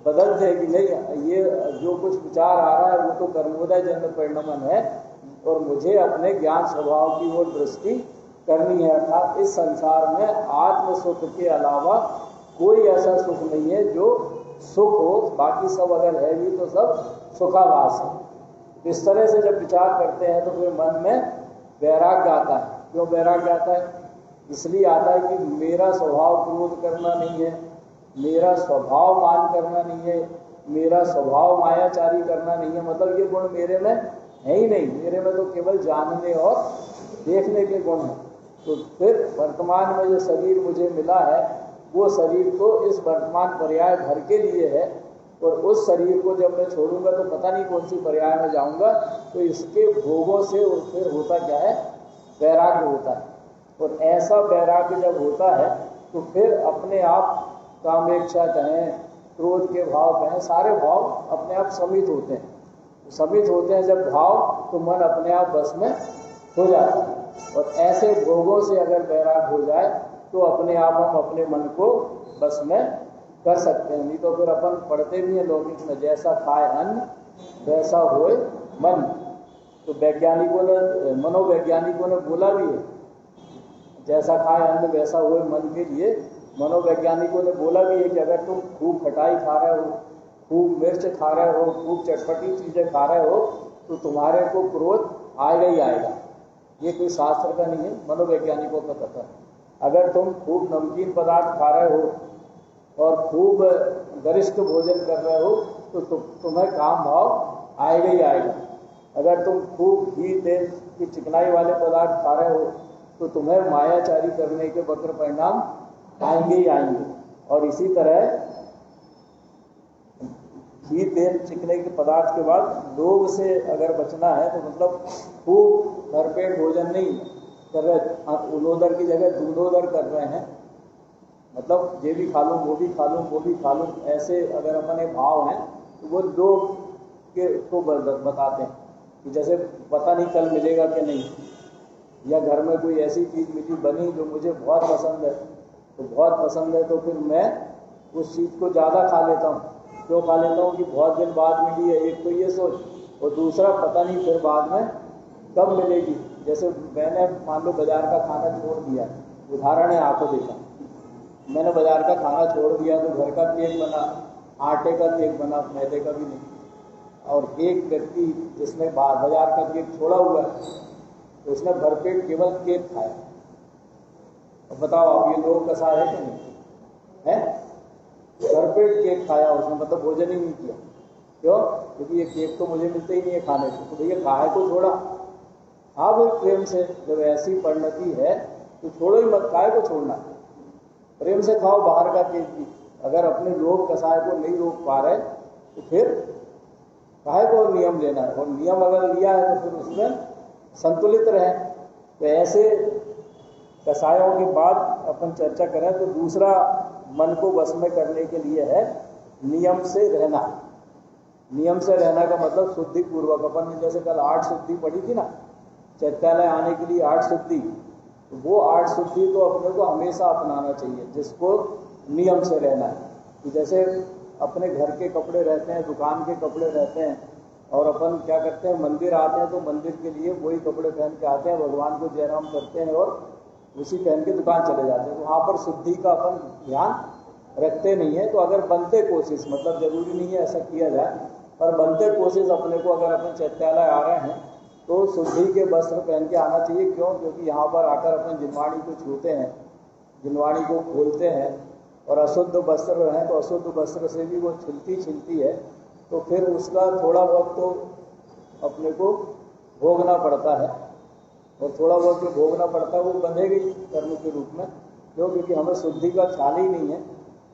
बदलते हैं कि नहीं, ये जो कुछ विचार आ रहा है वो तो कर्मोदय जन्म परिणमन है, और मुझे अपने ज्ञान स्वभाव की ओर दृष्टि करनी है। अर्थात इस संसार में आत्म सुख के अलावा कोई ऐसा सुख नहीं है जो सुख हो। बाकी सब अगर है भी तो सब सुखाभास है। इस तरह से जब विचार करते हैं तो फिर मन में वैराग्य आता है। क्यों वैराग्य आता है? इसलिए आता है कि मेरा स्वभाव क्रोध करना नहीं है, मेरा स्वभाव मान करना नहीं है, मेरा स्वभाव मायाचारी करना नहीं है। मतलब ये गुण मेरे में है ही नहीं। मेरे में तो केवल जानने और देखने के गुण हैं। तो फिर वर्तमान में जो शरीर मुझे मिला है वो शरीर तो इस वर्तमान पर्याय भर के लिए है, और उस शरीर को जब मैं छोड़ूंगा तो पता नहीं कौन सी पर्याय में जाऊंगा। तो इसके भोगों से फिर होता क्या है? वैराग्य होता है। और ऐसा वैराग्य जब होता है तो फिर अपने आप कामेच्छा कहें, क्रोध के भाव कहें, सारे भाव अपने आप समित होते हैं। समित होते हैं जब भाव, तो मन अपने आप बस में हो जाता है। और ऐसे भोगों से अगर वैराग्य हो जाए तो अपने आप हम अपने मन को बस में कर सकते हैं। नहीं तो फिर अपन पढ़ते भी हैं लौकिक में, जैसा खाए अन्न वैसा होए मन। तो वैज्ञानिकों ने, मनोवैज्ञानिकों ने बोला भी है, जैसा खाए अन्न वैसा होए मन के लिए मनोवैज्ञानिकों ने बोला भी है कि अगर तुम खूब खटाई खा रहे हो, खूब मिर्च खा रहे हो, खूब चटपटी चीज़ें खा रहे हो, तो तुम्हारे को क्रोध आएगा ही आएगा। ये कोई शास्त्र का नहीं है, मनोवैज्ञानिकों का कथन है। अगर तुम खूब नमकीन पदार्थ खा रहे हो और खूब गरिष्ठ भोजन कर रहे हो तो तुम्हें काम भाव आएगा ही आएगा। अगर तुम खूब घी तेल की चिकनाई वाले पदार्थ खा रहे हो तो तुम्हें मायाचारी करने के वक्र परिणाम आएंगे ही आएंगे। और इसी तरह घी तेल चिकने के पदार्थ के बाद लोभ से अगर बचना है तो मतलब खूब भरपेट भोजन नहीं कर रहे, उलोदर की जगह दूधोदर कर रहे हैं। मतलब ये भी खा लूँ, वो भी खा लूँ, वो भी खा लूँ, ऐसे अगर अपने भाव हैं तो वो लोभ के को बताते हैं कि जैसे पता नहीं कल मिलेगा कि नहीं, या घर में कोई ऐसी चीज़ मिली बनी जो मुझे बहुत पसंद है, तो बहुत पसंद है तो फिर मैं उस चीज़ को ज़्यादा खा लेता हूँ। क्यों खा लेता हूँ कि बहुत दिन बाद मिली है, एक तो ये सोच, और दूसरा पता नहीं फिर बाद में कब मिलेगी। जैसे मैंने मान लो बाजार का खाना छोड़ दिया, उदाहरण है, आंखों देखा, मैंने बाजार का खाना छोड़ दिया तो घर का केक बना, आटे का केक बना, मैदे का भी नहीं। और एक व्यक्ति जिसने बाजार का केक छोड़ा हुआ है तो उसने भरपेट केवल केक खाया। अब बताओ आप, ये लोग कसा है कि नहीं है? भरपेट केक खाया उसने, मतलब भोजन ही नहीं किया। क्यों? क्योंकि ये केक तो मुझे मिलते ही नहीं है खाने को, तो भैया खाए को छोड़ा। हाँ भाई, प्रेम से, जब ऐसी परिणति है तो छोड़ो ही मत, खाए को छोड़ना, प्रेम से खाओ बाहर का केक भी। अगर अपने लोग कसाय को नहीं रोक पा रहे तो फिर काहे को नियम लेना है, और नियम अगर लिया है तो फिर उसमें संतुलित रहे। तो ऐसे कसायों के बाद अपन चर्चा करें तो दूसरा मन को वश में करने के लिए है नियम से रहना। नियम से रहना का मतलब शुद्धि पूर्वक। अपन ने जैसे कल 8 शुद्धि पढ़ी थी ना, चैत्यालय आने के लिए 8 शुद्धि, तो वो 8 शुद्धि तो अपने को हमेशा अपनाना चाहिए, जिसको नियम से रहना है। कि जैसे अपने घर के कपड़े रहते हैं, दुकान के कपड़े रहते हैं, और अपन क्या करते हैं, मंदिर आते हैं तो मंदिर के लिए वही कपड़े पहन के आते हैं, भगवान को जयराम करते हैं और उसी पहन के दुकान चले जाते हैं। तो वहाँ पर शुद्धि का अपन ध्यान रखते नहीं है। तो अगर बनते कोशिश, मतलब जरूरी नहीं है ऐसा किया जाए, पर बनते कोशिश अपने को, अगर अपन चैत्यालय आ रहे हैं तो शुद्धि के वस्त्र पहन के आना चाहिए। क्यों? क्योंकि यहाँ पर आकर अपन जिनवाणी को छूते हैं, जिनवाणी को खोलते हैं, और अशुद्ध वस्त्र हैं तो अशुद्ध वस्त्र से भी वो छिलती है, तो फिर उसका थोड़ा बहुत तो अपने को भोगना पड़ता है, और थोड़ा बहुत जो भोगना पड़ता है वो बंधेगी कर्म के रूप में। क्यों? क्योंकि हमें शुद्धि का ख्याल ही नहीं है।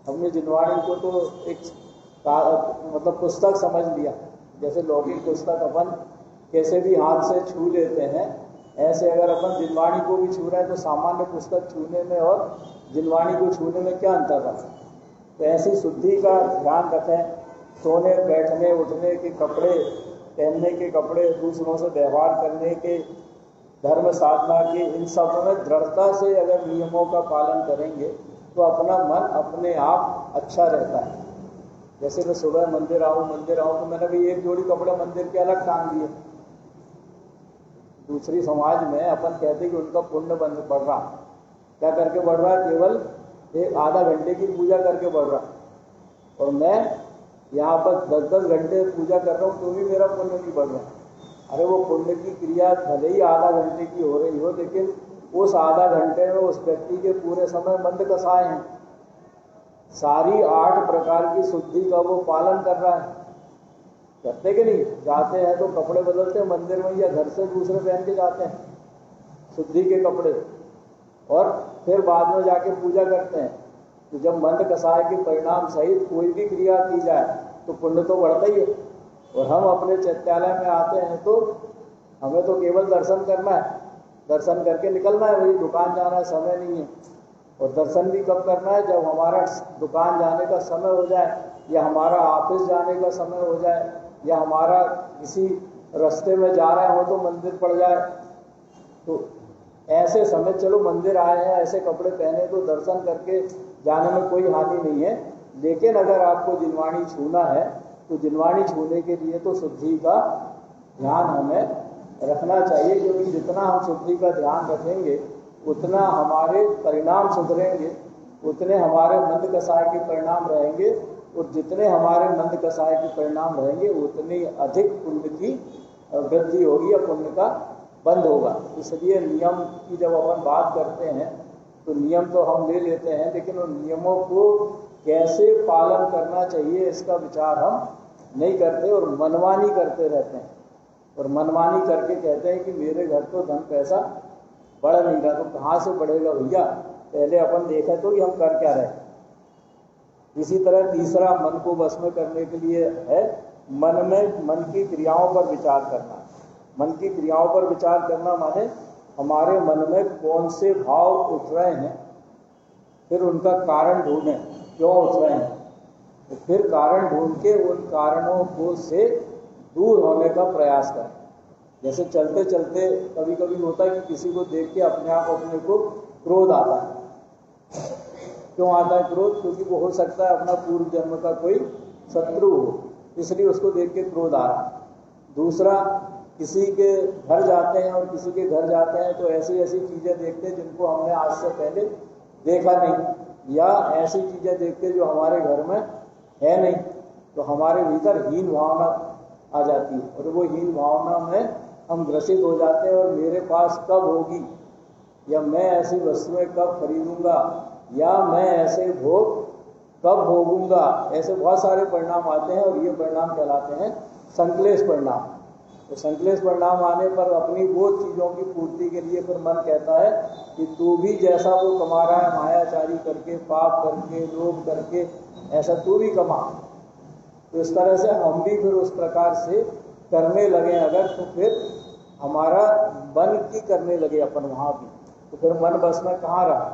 हमने जिनवाणी को तो एक मतलब पुस्तक समझ लिया, जैसे लौकिक पुस्तक अपन कैसे भी हाथ से छू लेते हैं, ऐसे अगर अपन जिनवाणी को भी छू रहे हैं तो सामान्य पुस्तक छूने में और जिनवाणी को छूने में क्या अंतर है? तो ऐसी शुद्धि का ध्यान रखें। सोने बैठने उठने के कपड़े, पहनने के कपड़े, दूसरों से व्यवहार करने के, धर्म साधना के, इन सब में दृढ़ता से अगर नियमों का पालन करेंगे तो अपना मन अपने आप अच्छा रहता है। जैसे मैं सुबह मंदिर आऊँ तो मैंने भी एक जोड़ी कपड़े मंदिर के अलग टांग दिए। दूसरी समाज में अपन कहते हैं कि उनका पुण्य बढ़ रहा, क्या करके बढ़ रहा है? केवल एक आधा घंटे की पूजा करके बढ़ रहा, और मैं यहाँ पर 10-10 घंटे पूजा कर रहा हूँ तो भी मेरा पुण्य नहीं बढ़ रहा। अरे वो पुण्य की क्रिया भले ही आधा घंटे की हो रही हो, लेकिन उस आधा घंटे में उस व्यक्ति के पूरे समय मंद कसाए हैं, सारी 8 प्रकार की शुद्धि का वो पालन कर रहा है। करते कि नहीं? जाते हैं तो कपड़े बदलते हैं मंदिर में, या घर से दूसरे पहन के जाते हैं शुद्धि के कपड़े, और फिर बाद में जाके पूजा करते हैं। तो जब मंद कसाय के परिणाम सहित कोई भी क्रिया की जाए तो पुण्य तो बढ़ता ही है। और हम अपने चैत्यालय में आते हैं तो हमें तो केवल दर्शन करना है, दर्शन करके निकलना है, वही दुकान जाना है, समय नहीं है। और दर्शन भी कब करना है? जब हमारा दुकान जाने का समय हो जाए, या हमारा ऑफिस जाने का समय हो जाए, या हमारा किसी रास्ते में जा रहे हो तो मंदिर पड़ जाए। तो ऐसे समय, चलो मंदिर आए हैं, ऐसे कपड़े पहने तो दर्शन करके जाने में कोई हानि नहीं है। लेकिन अगर आपको जिनवाणी छूना है तो जिनवाणी छूने के लिए तो शुद्धि का ध्यान हमें रखना चाहिए, क्योंकि जितना हम शुद्धि का ध्यान रखेंगे उतना हमारे परिणाम सुधरेंगे, उतने हमारे मंद कसाय के परिणाम रहेंगे, और जितने हमारे मंद कसाय के परिणाम रहेंगे उतनी अधिक पुण्य की वृद्धि होगी या पुण्य का बंद होगा। इसलिए नियम की जब अपन बात करते हैं तो नियम तो हम ले लेते हैं, लेकिन उन नियमों को कैसे पालन करना चाहिए इसका विचार हम नहीं करते, और मनमानी करते रहते हैं। और मनमानी करके कहते हैं कि मेरे घर तो धन पैसा बढ़ नहीं रहा, तो कहाँ से बढ़ेगा भैया? पहले अपन देखा तो कि हम कर क्या रहे। इसी तरह तीसरा मन को वश में करने के लिए है मन की क्रियाओं पर विचार करना। मन की क्रियाओं पर विचार करना माने हमारे मन में कौन से भाव उठ रहे हैं, फिर उनका कारण ढूंढें, क्यों उठ रहे हैं, तो फिर कारण ढूंढ के उन कारणों को से दूर होने का प्रयास करें। जैसे चलते चलते कभी कभी होता है कि किसी को देख के अपने आप अपने को क्रोध आता है। क्यों आता है क्रोध? क्योंकि वो हो सकता है अपना पूर्व जन्म का कोई शत्रु हो, इसलिए उसको देख के क्रोध आ रहा है। दूसरा, किसी के घर जाते हैं और किसी के घर जाते हैं तो ऐसी ऐसी चीज़ें देखते हैं जिनको हमने आज से पहले देखा नहीं, या ऐसी चीज़ें देखते जो हमारे घर में है नहीं, तो हमारे भीतर हीन भावना आ जाती है और वो हीन भावना में हम ग्रसित हो जाते हैं और मेरे पास कब होगी, या मैं ऐसी वस्तुएं कब खरीदूंगा, या मैं ऐसे भोग कब भोगूंगा, ऐसे बहुत सारे परिणाम आते हैं और ये परिणाम कहलाते हैं संक्लेश परिणाम। तो संक्लेश परिणाम आने पर अपनी वो चीज़ों की पूर्ति के लिए फिर मन कहता है कि तू भी जैसा वो कमा रहा है मायाचारी करके, पाप करके, लोभ करके, ऐसा तू भी कमा। तो इस तरह से हम भी फिर उस प्रकार से करने लगे अगर, तो फिर हमारा मन की करने लगे अपन वहाँ भी, तो फिर मन बस में कहाँ रहा।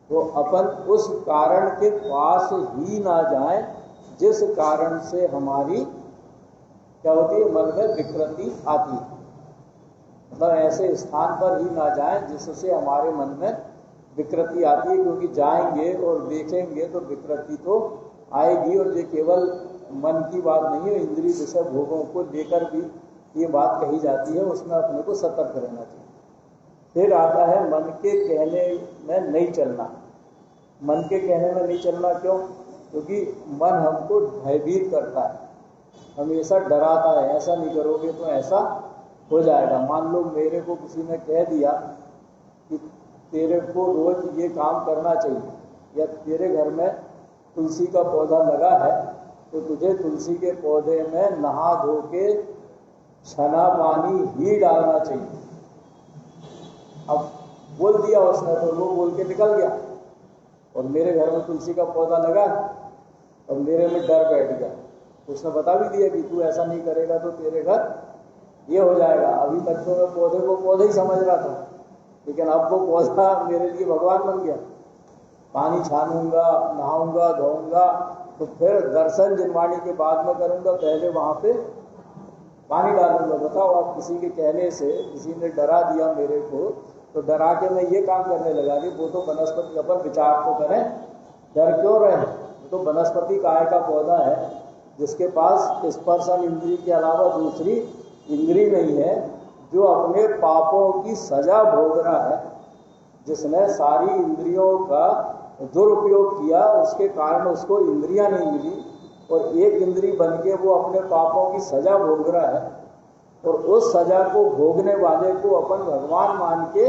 तो अपन उस कारण के पास ही ना जाए जिस कारण से हमारी क्या होती है, मन में विकृति आती है। मतलब ऐसे स्थान पर ही ना जाए जिससे हमारे मन में विकृति आती है, क्योंकि जाएंगे और देखेंगे तो विकृति तो आएगी। और ये केवल मन की बात नहीं है, इंद्रिय विषय भोगों को लेकर भी ये बात कही जाती है, उसमें अपने को सतर्क रहना चाहिए। फिर आता है मन के कहने में नहीं चलना। मन के कहने में नहीं चलना क्यों? क्योंकि मन हमको भयभीत करता है, हमेशा डराता है, ऐसा नहीं करोगे तो ऐसा हो जाएगा। मान लो मेरे को किसी ने कह दिया कि तेरे को रोज ये काम करना चाहिए, या तेरे घर में तुलसी का पौधा लगा है तो तुझे तुलसी के पौधे में नहा धो के छना पानी ही डालना चाहिए। अब बोल दिया उसने तो वो बोल के निकल गया, और मेरे घर में तुलसी का पौधा लगा और मेरे में डर बैठ गया। उसने बता भी दिया कि तू ऐसा नहीं करेगा तो तेरे घर ये हो जाएगा। अभी तक तो मैं पौधे को पौधे ही समझ रहा था, लेकिन अब वो पौधा मेरे लिए भगवान बन गया। पानी छानूंगा, नहाऊंगा, धोऊंगा, तो फिर दर्शन जिनवाणी के बाद में करूंगा, पहले वहां पे पानी डालूंगा। बताओ, आप किसी के कहने से किसी ने डरा दिया मेरे को, तो डरा के मैं ये काम करने लगा कि वो तो वनस्पति, अपन विचार तो करें, डर क्यों रहे। वो तो वनस्पति काय का पौधा है जिसके पास स्पर्शन इंद्री के अलावा दूसरी इंद्री नहीं है, जो अपने पापों की सजा भोग रहा है, जिसने सारी इंद्रियों का दुरुपयोग किया, उसके कारण उसको इंद्रियां नहीं मिली, और एक इंद्री बन के वो अपने पापों की सजा भोग रहा है। और उस सजा को भोगने वाले को अपन भगवान मान के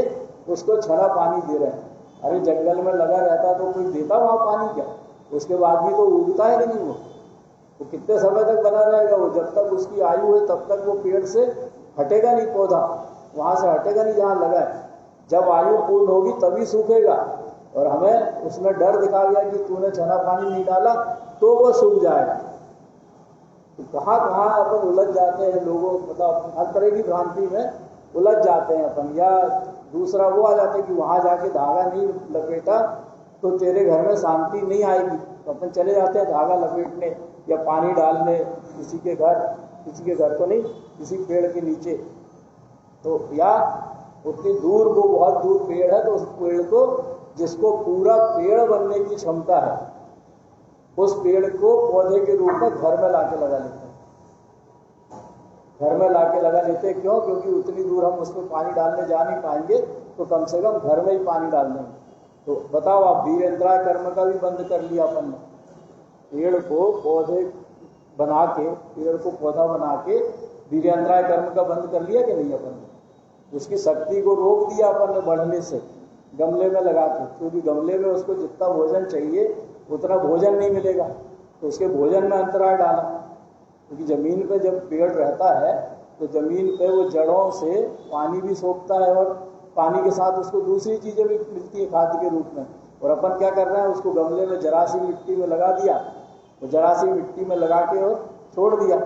उसको छड़ा पानी दे रहे हैं। अरे जंगल में लगा रहता तो कोई देता वहाँ पानी क्या? उसके बाद भी तो उगता है कि नहीं? वो कितने समय तक बना रहेगा? वो जब तक उसकी आयु है तब तक वो पेड़ से हटेगा नहीं, पौधा वहाँ से हटेगा नहीं जहाँ लगा है। जब आयु पूर्ण होगी तभी सूखेगा, और हमें उसमें डर दिखा गया कि तूने छना पानी नहीं डाला तो वो सूख जाएगा। तो कहाँ कहाँ अपन उलझ जाते हैं लोगों, मतलब हर तरह की भ्रांति में उलझ जाते हैं अपन। या दूसरा वो आ जाते हैं कि वहाँ जाके धागा नहीं लपेटा तो तेरे घर में शांति नहीं आएगी, तो अपन चले जाते हैं धागा लपेटने या पानी डालने किसी के घर तो नहीं, किसी पेड़ के नीचे। तो या उतनी दूर, वो बहुत दूर पेड़ है, तो उस पेड़ को, जिसको पूरा पेड़ बनने की क्षमता है, उस पेड़ को पौधे के रूप में घर में लाके लगा लेते हैं। घर में लाके लगा लेते हैं क्यों? क्योंकि उतनी दूर हम उसमें पानी डालने जा नहीं पाएंगे, तो कम से कम घर में ही पानी डाल देंगे। तो बताओ आप, वीरेंद्राय कर्म का भी बंद कर लिया अपन ने। पेड़ को पौधे बना के, पेड़ को पौधा बना के वीरेंद्राय कर्म का बंद कर लिया कि नहीं अपन ने? उसकी शक्ति को रोक दिया अपन ने बढ़ने से, गमले में लगा के, क्योंकि गमले में उसको जितना भोजन चाहिए उतना भोजन नहीं मिलेगा, तो उसके भोजन में अंतराय डाला। क्योंकि जमीन पे जब पेड़ रहता है तो जमीन पे वो जड़ों से पानी भी सोखता है, और पानी के साथ उसको दूसरी चीज़ें भी मिलती है खाद्य के रूप में। और अपन क्या कर रहे हैं, उसको गमले में जरा सी मिट्टी में लगा दिया, तो जरा सी मिट्टी में लगा के और छोड़ दिया,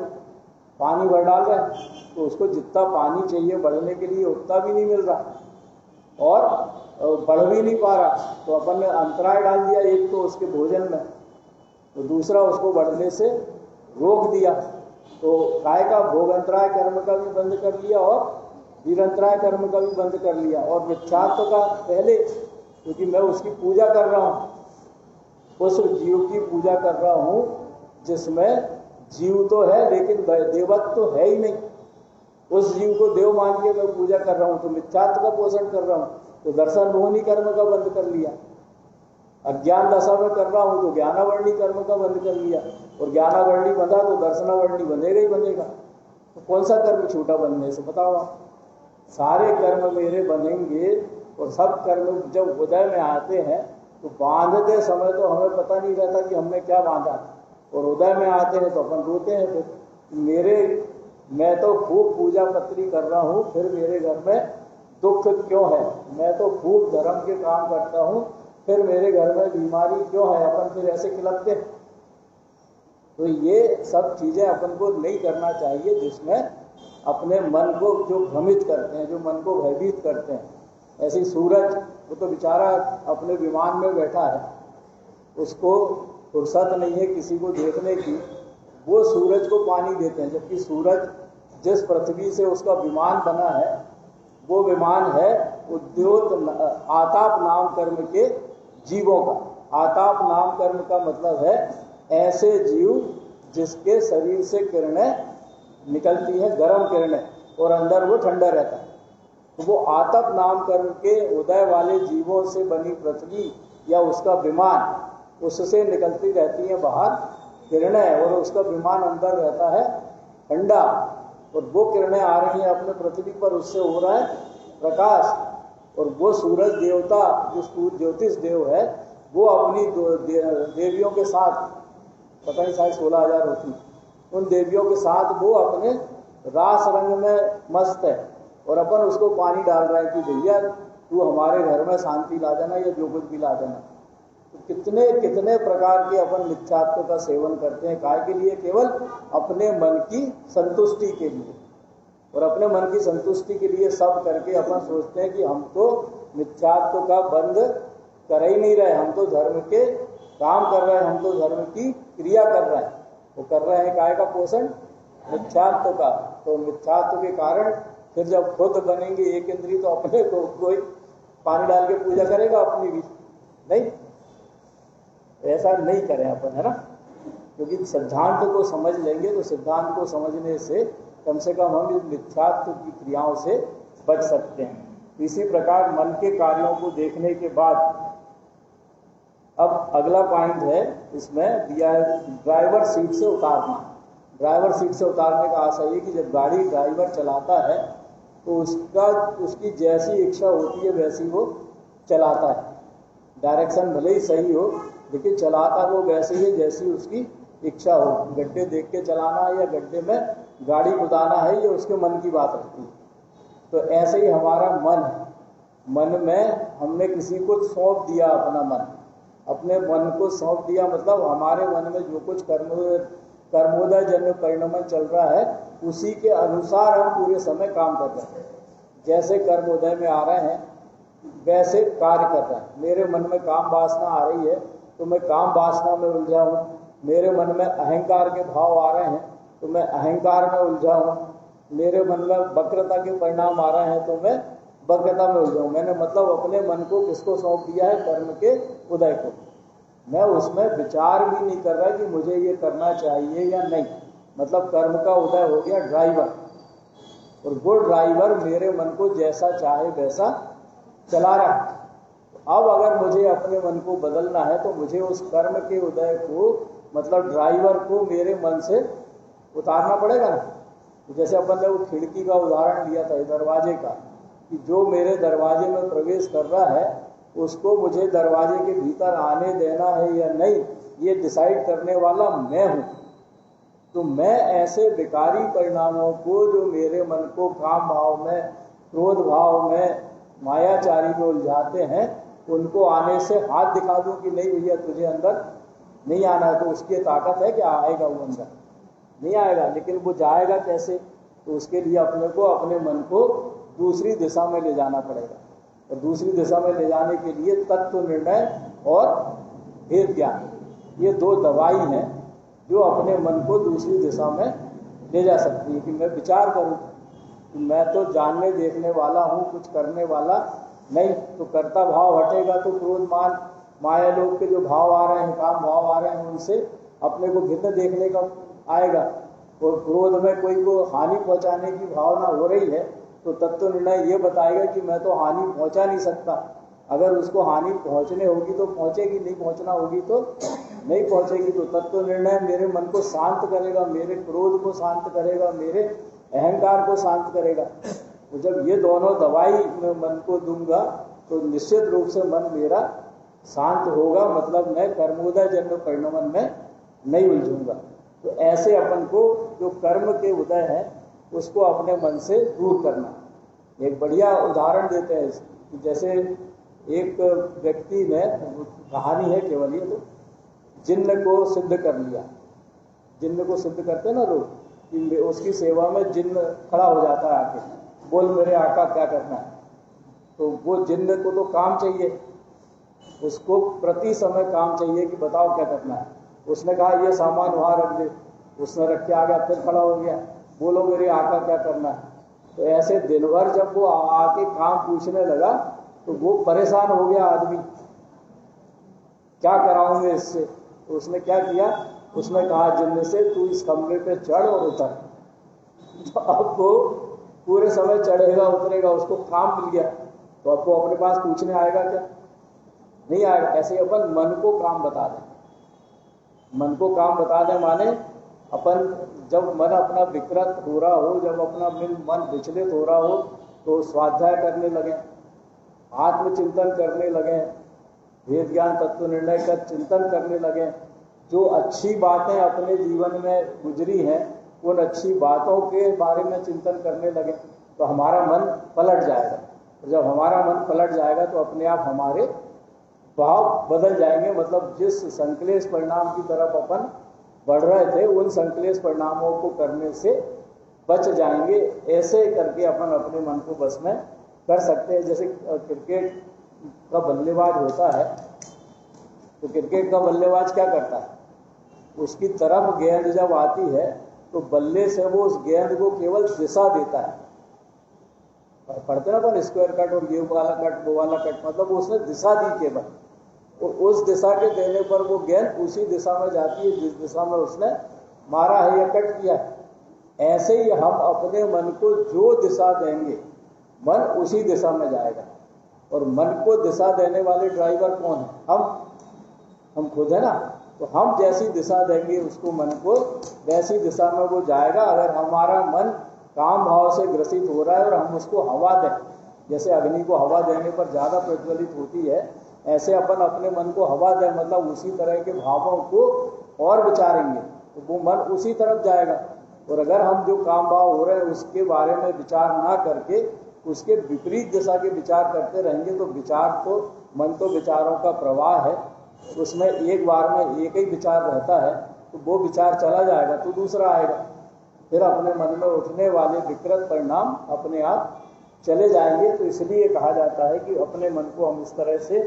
पानी भर डाल रहे हैं, तो उसको जितना पानी चाहिए बढ़ने के लिए उतना भी नहीं मिल रहा और बढ़ भी नहीं पा रहा। तो अपन ने अंतराय डाल दिया, एक तो उसके भोजन में, तो दूसरा उसको बढ़ने से रोक दिया। तो काय का भोग अंतराय कर्म का भी बंद कर लिया और वीरंतराय कर्म का भी बंद कर लिया, और मिथ्यात्व का पहले, क्योंकि मैं उसकी पूजा कर रहा हूँ, उस जीव की पूजा कर रहा हूँ जिसमें जीव तो है लेकिन देवत्व तो है ही नहीं। उस जीव को देव मान के मैं पूजा कर रहा हूँ, तो मिथ्यात्व का पोषण कर रहा हूँ। तो दर्शन मोहनी कर्म का बंद कर लिया। अज्ञान दशा में कर रहा हूं तो ज्ञानावर्णी कर्म का बंध कर लिया, और ज्ञानावर्णी बंधा तो दर्शनावर्णी बंधेगा ही बंधेगा। तो कौन सा कर्म छूटा बंधने से, बताओ आप। सारे कर्म मेरे बनेंगे, और सब कर्म जब उदय में आते हैं तो बांधते समय तो हमें पता नहीं रहता कि हमने क्या बांधा, और उदय में आते हैं तो अपन रोते हैं। फिर मैं तो खूब पूजा पत्री कर रहा हूँ, फिर मेरे घर में दुख क्यों है? मैं तो खूब धर्म के काम करता हूँ, फिर मेरे घर में बीमारी क्यों है? अपन फिर ऐसे खिलकते। तो ये सब चीजें अपन को नहीं करना चाहिए, जिसमें अपने मन को जो भ्रमित करते हैं, जो मन को भयभीत करते हैं। ऐसे ही सूरज, वो तो बेचारा अपने विमान में बैठा है, उसको फुर्सत नहीं है किसी को देखने की, वो सूरज को पानी देते हैं, जबकि सूरज जिस पृथ्वी से उसका विमान बना है वो विमान है उद्योत आताप नाम कर्म के जीवों का। आताप नाम कर्म का मतलब है ऐसे जीव जिसके शरीर से किरणें निकलती हैं, गर्म किरणें, और अंदर वो ठंडा रहता है। तो वो आतप नाम कर्म के उदय वाले जीवों से बनी पृथ्वी या उसका विमान, उससे निकलती रहती है बाहर किरणें, और उसका विमान अंदर रहता है ठंडा, और वो किरणें आ रही हैं अपने पृथ्वी पर, उससे हो रहा है प्रकाश। और वो सूरज देवता जो ज्योतिष देव है, वो अपनी देवियों के साथ, पता नहीं शायद 16,000 होती, उन देवियों के साथ वो अपने रास रंग में मस्त है, और अपन उसको पानी डाल रहे हैं कि भैया तू हमारे घर में शांति ला देना या जो कुछ भी ला देना। तो कितने कितने प्रकार के अपन मिथ्यात्व का सेवन करते हैं, काय के लिए? केवल अपने मन की संतुष्टि के लिए। और अपने मन की संतुष्टि के लिए सब करके अपन सोचते हैं कि हम तो मिथ्यात्व का बंध कर ही नहीं रहे, हम तो धर्म के काम कर रहे हैं, हम तो धर्म की क्रिया कर रहे हैं। वो कर रहे हैं काय का पोषण? मिथ्यात्व का। तो मिथ्यात्व के कारण फिर जब खुद बनेंगे एक इंद्रिय, तो अपने को कोई पानी डाल के पूजा करेगा अपनी भी? नहीं, ऐसा नहीं करें अपन, है ना। क्योंकि सिद्धांत को समझ लेंगे तो सिद्धांत को समझने से कम हम इस मिथ्यात्व की क्रियाओं से बच सकते हैं। इसी प्रकार मन के कार्यों को देखने के बाद अब अगला पॉइंट है, इसमें दिया है ड्राइवर सीट से उतारना। ड्राइवर सीट से उतारने का आशय है कि जब गाड़ी ड्राइवर चलाता है तो उसकी जैसी इच्छा होती है वैसी वो चलाता है। डायरेक्शन भले ही सही हो, लेकिन चलाता वो वैसे ही जैसी उसकी इच्छा हो। गड्ढे देख के चलाना है या गड्ढे में गाड़ी कुदाना है, ये उसके मन की बात रहती है। तो ऐसे ही हमारा मन है, मन में हमने किसी को सौंप दिया अपना मन, अपने मन को सौंप दिया, मतलब हमारे मन में जो कुछ कर्मोदय जन्य परिणमन चल रहा है उसी के अनुसार हम पूरे समय काम कर रहे हैं। जैसे कर्मोदय में आ रहे हैं वैसे कार्य कर रहे हैं। मेरे मन में काम वासना आ रही है तो मैं काम वासना में उलझा हूँ। मेरे मन में अहंकार के भाव आ रहे हैं तो मैं अहंकार में उलझा हूँ। मेरे मन में वक्रता के परिणाम आ रहे हैं तो मैं वक्रता में उलझा हूँ। मैंने मतलब अपने मन को किसको सौंप दिया है? कर्म के उदय को। मैं उसमें विचार भी नहीं कर रहा कि मुझे ये करना चाहिए या नहीं। मतलब कर्म का उदय हो गया ड्राइवर, और वो ड्राइवर मेरे मन को जैसा चाहे वैसा चला रहा है। अब अगर मुझे अपने मन को बदलना है तो मुझे उस कर्म के उदय को, मतलब ड्राइवर को, मेरे मन से उतारना पड़ेगा ना। तो जैसे अपन ने वो खिड़की का उदाहरण लिया था, दरवाजे का, कि जो मेरे दरवाजे में प्रवेश कर रहा है उसको मुझे दरवाजे के भीतर आने देना है या नहीं, ये डिसाइड करने वाला मैं हूँ। तो मैं ऐसे विकारी परिणामों को जो मेरे मन को काम भाव में, क्रोध भाव में, मायाचारी में उलझाते हैं, उनको आने से हाथ दिखा दूं कि नहीं भैया तुझे अंदर नहीं आना है, तो उसकी ताकत है कि आएगा वो अंदर? नहीं आएगा। लेकिन वो जाएगा कैसे? तो उसके लिए अपने को, अपने मन को दूसरी दिशा में ले जाना पड़ेगा। और दूसरी दिशा में ले जाने के लिए तत्व निर्णय और भेद ज्ञान, ये दो दवाई हैं जो अपने मन को दूसरी दिशा में ले जा सकती है। कि मैं विचार करूं कि मैं तो जानने देखने वाला हूं, कुछ करने वाला नहीं। तो कर्ता भाव हटेगा तो क्रोध मान माया लोग के जो भाव आ रहे हैं, काम भाव आ रहे हैं, उनसे अपने को भिन्न देखने का आएगा। और क्रोध में कोई को हानि पहुंचाने की भावना हो रही है तो तत्व निर्णय ये बताएगा कि मैं तो हानि पहुंचा नहीं सकता, अगर उसको हानि पहुंचने होगी तो पहुंचेगी, नहीं पहुंचना होगी तो नहीं पहुंचेगी। तो तत्व निर्णय मेरे मन को शांत करेगा, मेरे क्रोध को शांत करेगा, मेरे अहंकार को शांत करेगा। तो जब ये दोनों दवाई मैं मन को दूंगा तो निश्चित रूप से मन मेरा शांत होगा, मतलब मैं कर्मोदय जन्म परिणमन में नहीं उलझूंगा। तो ऐसे अपन को जो कर्म के उदय है उसको अपने मन से दूर करना। एक बढ़िया उदाहरण देते हैं कि जैसे एक व्यक्ति ने, कहानी है केवल ये, तो जिन्न को सिद्ध कर लिया। जिन्न को सिद्ध करते हैं ना लोग, कि उसकी सेवा में जिन्न खड़ा हो जाता है आके, बोल मेरे आका क्या करना है। तो वो जिन्न को तो काम चाहिए, उसको प्रति समय काम चाहिए कि बताओ क्या करना है। उसने कहा ये सामान वहां रख दे, उसने रख के आ गया, फिर खड़ा हो गया, बोलो मेरे आका क्या करना है। तो ऐसे दिन भर जब वो आके काम पूछने लगा तो वो परेशान हो गया आदमी, क्या कराऊंगे इससे। तो उसने क्या किया, उसने कहा जिन्न से तू इस खंभे पे चढ़ और उतर। तो अब वो पूरे समय चढ़ेगा उतरेगा, उसको काम मिल गया, तो अब वो अपने पास पूछने आएगा क्या, नहीं आएगा। ऐसे अपन मन को काम बता दें, मन को काम बता दें माने अपन जब मन अपना विकृत हो रहा हो, जब अपना मन विचलित हो रहा हो तो स्वाध्याय करने लगे, आत्मचिंतन करने लगे, वेद ज्ञान तत्व निर्णय का चिंतन करने लगे। जो अच्छी बातें अपने जीवन में गुजरी हैं उन अच्छी बातों के बारे में चिंतन करने लगे तो हमारा मन पलट जाएगा। जब हमारा मन पलट जाएगा तो अपने आप हमारे भाव बदल जाएंगे, मतलब जिस संकलेश परिणाम की तरफ अपन बढ़ रहे थे उन संकलेश परिणामों को करने से बच जाएंगे। ऐसे करके अपन अपने मन को बस में कर सकते हैं। जैसे क्रिकेट का बल्लेबाज होता है तो क्रिकेट का बल्लेबाज क्या करता है, उसकी तरफ गेंद जब आती है तो बल्ले से वो उस गेंद को केवल दिशा देता है। पढ़ते ना अपन स्क्वायर कट और ये वाला कट वो वाला कट, मतलब उसने दिशा दी केवल, और उस दिशा के देने पर वो गेंद उसी दिशा में जाती है जिस दिशा में उसने मारा है या कट किया है। ऐसे ही हम अपने मन को जो दिशा देंगे मन उसी दिशा में जाएगा। और मन को दिशा देने वाले ड्राइवर कौन है, हम खुद है ना। तो हम जैसी दिशा देंगे उसको मन को, वैसी दिशा में वो जाएगा। अगर हमारा मन काम भाव से ग्रसित हो रहा है और हम उसको हवा दें, जैसे अग्नि को हवा देने पर ज़्यादा प्रज्वलित होती है, ऐसे अपन अपने मन को हवा दें, मतलब उसी तरह के भावों को और विचारेंगे तो वो मन उसी तरफ जाएगा। और अगर हम जो काम भाव हो रहे हैं उसके बारे में विचार ना करके उसके विपरीत दिशा के विचार करते रहेंगे तो विचार तो, मन तो विचारों का प्रवाह है, उसमें एक बार में एक ही विचार रहता है, तो वो विचार चला जाएगा तो दूसरा आएगा, फिर अपने मन में उठने वाले विकृत परिणाम अपने आप चले जाएंगे। तो इसलिए कहा जाता है कि अपने मन को हम इस तरह से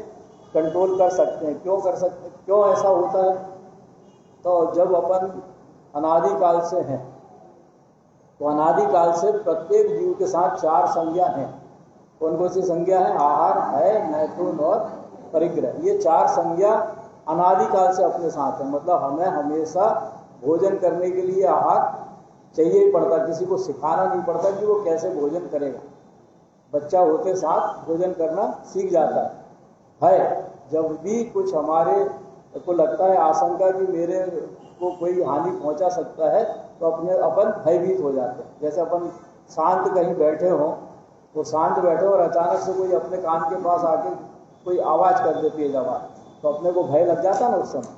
कंट्रोल कर सकते हैं। क्यों कर सकते हैं, क्यों ऐसा होता है, तो जब अपन अनादिकाल से हैं तो अनादिकाल से प्रत्येक जीव के साथ 4 संज्ञा हैं। कौन कौन सी संज्ञा है, आहार, भय, मैथुन और परिग्रह। ये 4 संज्ञा अनादिकाल से अपने साथ है, मतलब हमें हमेशा भोजन करने के लिए आहार चाहिए ही पड़ता, किसी को सिखाना नहीं पड़ता कि वो कैसे भोजन करेगा, बच्चा होते साथ भोजन करना सीख जाता है। जब भी कुछ हमारे को लगता है आशंका कि मेरे को कोई हानि पहुंचा सकता है तो अपन भयभीत हो जाते हैं। जैसे अपन शांत कहीं बैठे हों, वो शांत बैठे और अचानक से कोई अपने कान के पास आके कोई आवाज़ कर दे, तेज आवाज़, तो अपने को भय लग जाता ना उस समय।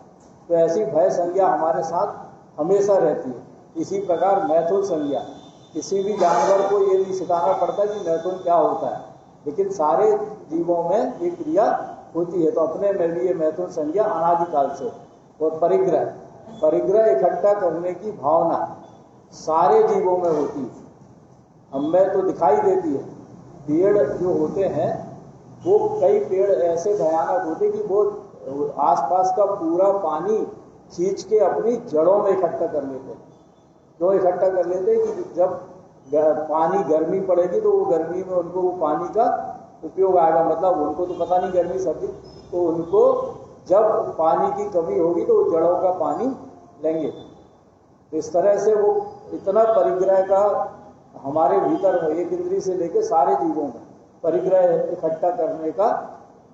तो ऐसी भय संज्ञा हमारे साथ हमेशा रहती है। इसी प्रकार मैथुन संज्ञा, किसी भी जानवर को ये नहीं सिखाना पड़ता कि मैथुन क्या होता है, लेकिन सारे जीवों में ये क्रिया होती है। तो अपने में भी ये मैथुन संज्ञा अनादिकाल से। और परिग्रह, परिग्रह इकट्ठा करने की भावना सारे जीवों में होती है, हमें तो दिखाई देती है। पेड़ जो होते हैं वो कई पेड़ ऐसे भयानक होते कि वो आसपास का पूरा पानी खींच के अपनी जड़ों में इकट्ठा कर लेते हैं। क्यों इकट्ठा कर लेते हैं कि जब पानी गर्मी पड़ेगी तो वो गर्मी में उनको वो पानी का उपयोग आएगा, मतलब उनको तो पता नहीं गर्मी सर्दी, तो उनको जब पानी की कमी होगी तो वो जड़ों का पानी लेंगे। तो इस तरह से वो इतना परिग्रह का हमारे भीतर एक इंद्री से लेकर सारे जीवों में परिग्रह इकट्ठा करने का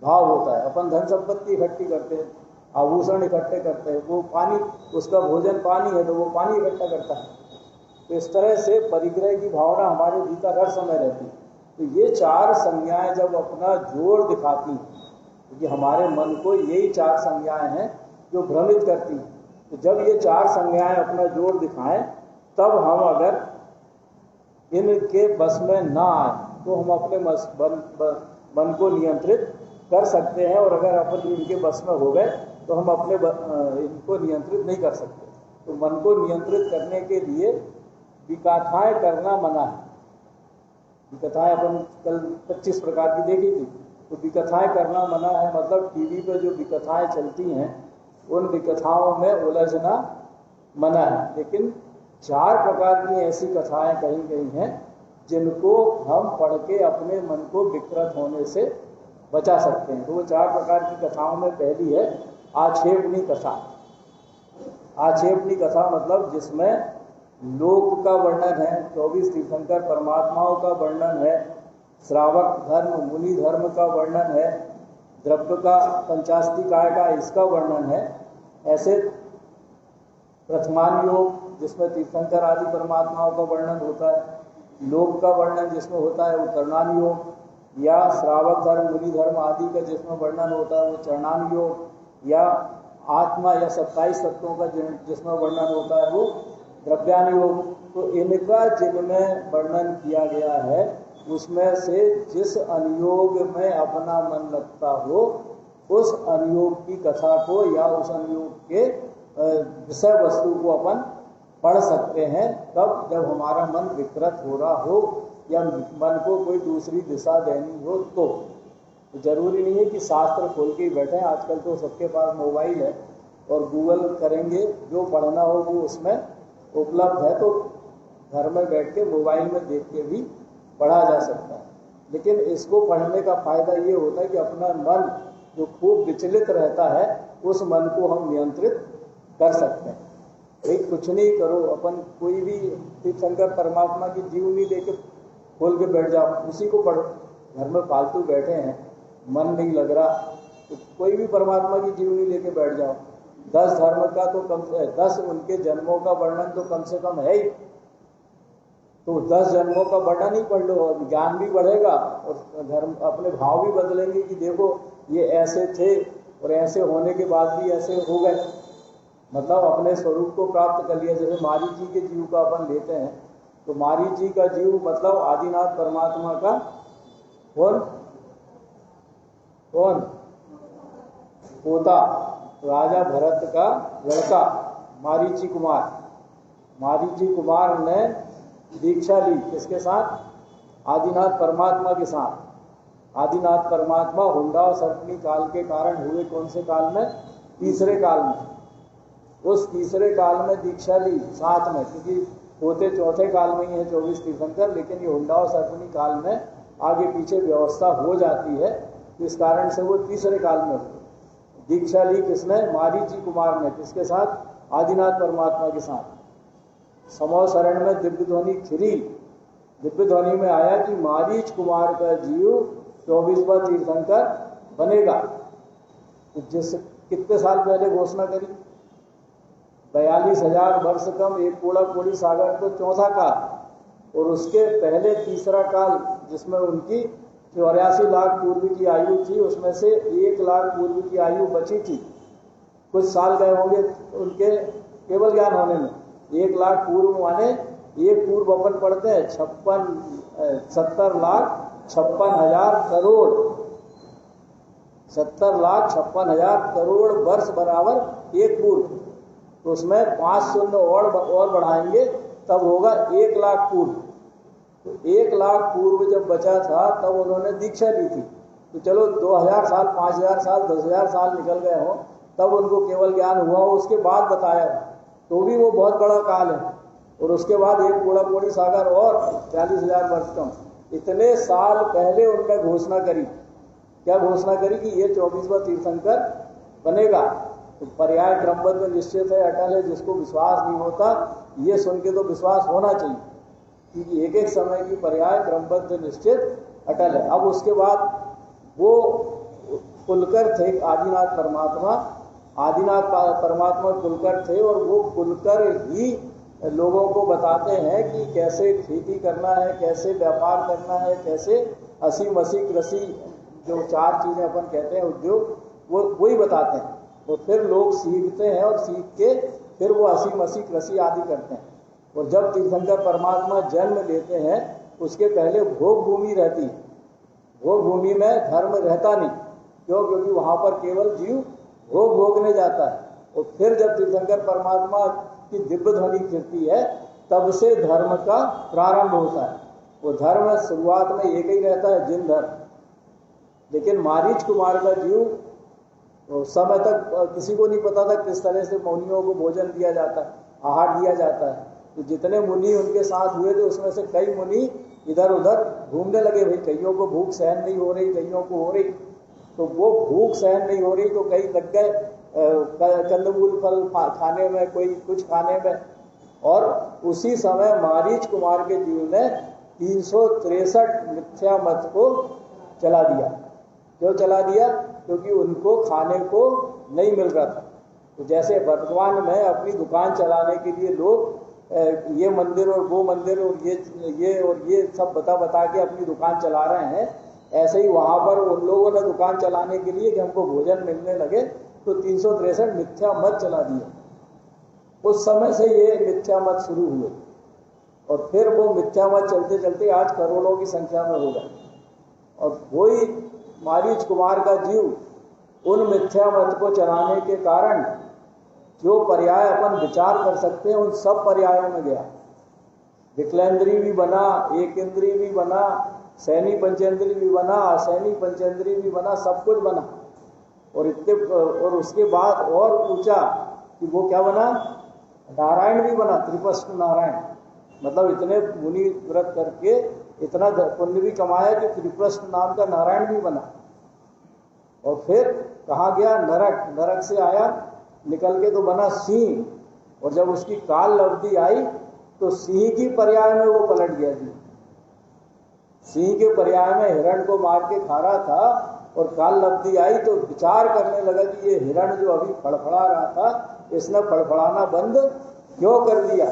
भाव होता है। अपन धन संपत्ति इकट्ठी करते हैं, आभूषण इकट्ठे करते हैं, वो पानी, उसका भोजन पानी है तो वो पानी इकट्ठा करता है। तो इस तरह से परिग्रह की भावना हमारे भीतर हर समय रहती है। तो ये चार संज्ञाएं जब अपना जोर दिखाती हैं, क्योंकि हमारे मन को यही चार संज्ञाएं हैं जो भ्रमित करती हैं, तो जब ये चार संज्ञाएं अपना जोर दिखाएं तब हम अगर इनके बस में ना आए तो हम अपने मन को नियंत्रित कर सकते हैं, और अगर अपन इनके बस में हो गए तो हम अपने इनको नियंत्रित नहीं कर सकते। तो मन को नियंत्रित करने के लिए विकथाएं करना मना है। विकथाएं अपन कल 25 प्रकार की देखी थी, तो विकथाएं करना मना है, मतलब टीवी पे जो विकथाएं चलती हैं उन विकथाओं में उलझना मना है। लेकिन 4 प्रकार की ऐसी कथाएं कही गई हैं जिनको हम पढ़ के अपने मन को विकृत होने से बचा सकते हैं। तो वो 4 प्रकार की कथाओं में पहली है आक्षेपणी कथा। आक्षेपणी कथा मतलब जिसमें लोक का वर्णन है, 24 तीर्थंकर परमात्माओं का वर्णन है, श्रावक धर्म मुनि धर्म का वर्णन है, द्रव्य का पंचास्तिकाय का इसका वर्णन है। ऐसे प्रथमान योग जिसमें तीर्थंकर आदि परमात्माओं का वर्णन होता है, लोक का वर्णन जिसमें होता है वो करणान योग, या श्रावक धर्म मुनि धर्म आदि का जिसमें वर्णन होता है वो चरणान योग, या आत्मा या 27 तत्वों का जिसमें वर्णन होता है वो द्रव्यान योग। तो इनका जिनमें वर्णन किया गया है उसमें से जिस अनुयोग में अपना मन लगता हो उस अनुयोग की कथा को या उस अनुयोग के विषय वस्तु को अपन पढ़ सकते हैं, तब जब हमारा मन विकृत हो रहा हो या मन को कोई दूसरी दिशा देनी हो। तो जरूरी नहीं है कि शास्त्र खोल के बैठे। आजकल तो सबके पास मोबाइल है और गूगल करेंगे, जो पढ़ना हो वो उसमें उपलब्ध है, तो घर में बैठ के मोबाइल में देख के भी पढ़ा जा सकता है। लेकिन इसको पढ़ने का फायदा ये होता है कि अपना मन जो खूब विचलित रहता है उस मन को हम नियंत्रित कर सकते हैं। एक कुछ नहीं करो, अपन कोई भी तीर्थंकर परमात्मा की जीवनी लेके खोल के बैठ जाओ, उसी को पढ़ो। घर में फालतू बैठे हैं, मन नहीं लग रहा, तो कोई भी परमात्मा की जीवनी लेके बैठ जाओ। 10 धर्म का तो कम से 10 उनके जन्मों का वर्णन तो कम से कम है ही, तो 10 जन्मों का वर्णन ही पढ़ लो, और ज्ञान भी बढ़ेगा और धर्म अपने भाव भी बदलेंगे कि देखो ये ऐसे थे और ऐसे होने के बाद भी ऐसे हो गए, मतलब अपने स्वरूप को प्राप्त कर लिया। जैसे मारीची के जीव का अपन लेते हैं, तो मारीची का जीव मतलब आदिनाथ परमात्मा का कौन कौन पोता, राजा भरत का लड़का मारीची कुमार। मारीची कुमार ने दीक्षा ली किसके साथ? आदिनाथ परमात्मा के साथ। आदिनाथ परमात्मा हुंडा सर्पणी काल के कारण हुए, कौन से काल में? तीसरे काल में। उस तीसरे काल में दीक्षा ली साथ में, क्योंकि होते चौथे काल में ही है 24 तीर्थंकर, लेकिन ये हुंडा और सर्पणी काल में आगे पीछे व्यवस्था हो जाती है, इस कारण से वो तीसरे काल में हुए। दीक्षा ली किसने? मारीची कुमार ने। किसके साथ? आदिनाथ परमात्मा के साथ। समो शरण में दिव्य ध्वनि खिरी, दिव्य ध्वनि में आया कि मारीच कुमार का जीव 24वां तीर्थंकर बनेगा। तो जिस कितने साल पहले घोषणा करी? 42,000 वर्ष कम एक कोड़ा कोड़ी सागर तो चौथा काल, और उसके पहले तीसरा काल जिसमें उनकी 84 लाख पूर्व की आयु थी, उसमें से 1 लाख पूर्व की आयु बची थी। कुछ साल गए होंगे उनके केवल ज्ञान होने में। 1 लाख पूर्व माने एक पूर्व अपन पढ़ते हैं 70,56,000 करोड़, 70,56,000 करोड़ वर्ष बराबर एक पूर्व। तो उसमें 5 शून्य और बढ़ाएंगे तब होगा 1 लाख पूर्व। तो 1 लाख पूर्व जब बचा था तब उन्होंने दीक्षा ली थी। तो चलो 2000 साल, 5000 साल, 10,000 साल निकल गए हो, तब उनको केवल ज्ञान हुआ हो, उसके बाद बताया, तो भी वो बहुत बड़ा काल है। और उसके बाद एक कोड़ा कोड़ी सागर और 40,000 वर्ष कम। इतने साल पहले उन्होंने घोषणा करी। क्या घोषणा करी? कि ये 24वां तीर्थंकर बनेगा। तो पर्याय क्रमबद्ध निश्चित है, अटल है। जिसको विश्वास नहीं होता ये सुन के तो विश्वास होना चाहिए, क्योंकि एक एक समय की पर्याय क्रमबद्ध निश्चित अटल है। अब उसके बाद वो कुलकर थे आदिनाथ परमात्मा। आदिनाथ परमात्मा कुलकर थे और वो कुलकर ही लोगों को बताते हैं कि कैसे खेती करना है, कैसे व्यापार करना है, कैसे हंसी मसी कृषि, जो 4 चीजें अपन कहते हैं उद्योग, वो वही बताते हैं। तो फिर लोग सीखते हैं और सीख के फिर वो हंसी मसी कृषि आदि करते हैं। और जब तीर्थंकर परमात्मा जन्म लेते हैं उसके पहले भोग भूमि रहती है। भोग भूमि में धर्म रहता नहीं, क्यों? क्योंकि वहां पर केवल जीव भोग भोगने जाता है। और फिर जब तीर्थंकर परमात्मा की दिव्य ध्वनि गिरती है तब से धर्म का प्रारंभ होता है। वो धर्म शुरुआत में एक ही रहता है, जिन धर्म। लेकिन मारीच कुमार का जीव तो समय तक किसी को नहीं पता था किस तरह से मुनियों को भोजन दिया जाता है, आहार दिया जाता है। तो जितने मुनि उनके साथ हुए थे उसमें से कई मुनि इधर उधर घूमने लगे। भाई कईयों को भूख सहन नहीं हो रही, कईयों को हो रही। तो वो भूख सहन नहीं हो रही तो कई लग गए कंदमूल फल खाने में, कोई कुछ खाने में। और उसी समय मारीच कुमार के जीव ने 363 मिथ्या मत को चला दिया। क्यों चला दिया? क्योंकि उनको खाने को नहीं मिल रहा था। तो जैसे वर्तमान में अपनी दुकान चलाने के लिए लोग ये मंदिर और वो मंदिर और ये सब बता के अपनी दुकान चला रहे हैं, ऐसे ही वहां पर उन लोगों ने दुकान चलाने के लिए कि हमको भोजन मिलने लगे तो 363 मिथ्या मत चला दिए। उस समय से ये मिथ्या मत शुरू हुए और फिर वो मिथ्या मत चलते चलते आज करोड़ों की संख्या में हो गए। और वही मारीच कुमार का जीव उन मिथ्या मत को चलाने के कारण जो पर्याय अपन विचार कर सकते हैं उन सब पर्यायों में गया। विकलेंद्री भी बना, एक इंद्री भी बना, सैनी पंचेंद्री भी बना, असैनी पंचेंद्री भी बना, सब कुछ बना। और उसके बाद और पूछा कि वो क्या बना? नारायण भी बना, त्रिपष्ट नारायण। मतलब इतने मुनि व्रत करके इतना पुण्य भी कमाया कि त्रिपष्ट नाम का नारायण भी बना। और फिर कहाँ गया? नरक। नरक से आया निकल के तो बना सिंह। और जब उसकी काल अवधि आई तो सिंह की पर्याय में वो पलट गया जी। सिंह के पर्याय में हिरण को मार के खा रहा था और काल अवधि आई तो विचार करने लगा कि ये हिरण जो अभी फड़फड़ा रहा था इसने फड़फड़ाना बंद क्यों कर दिया।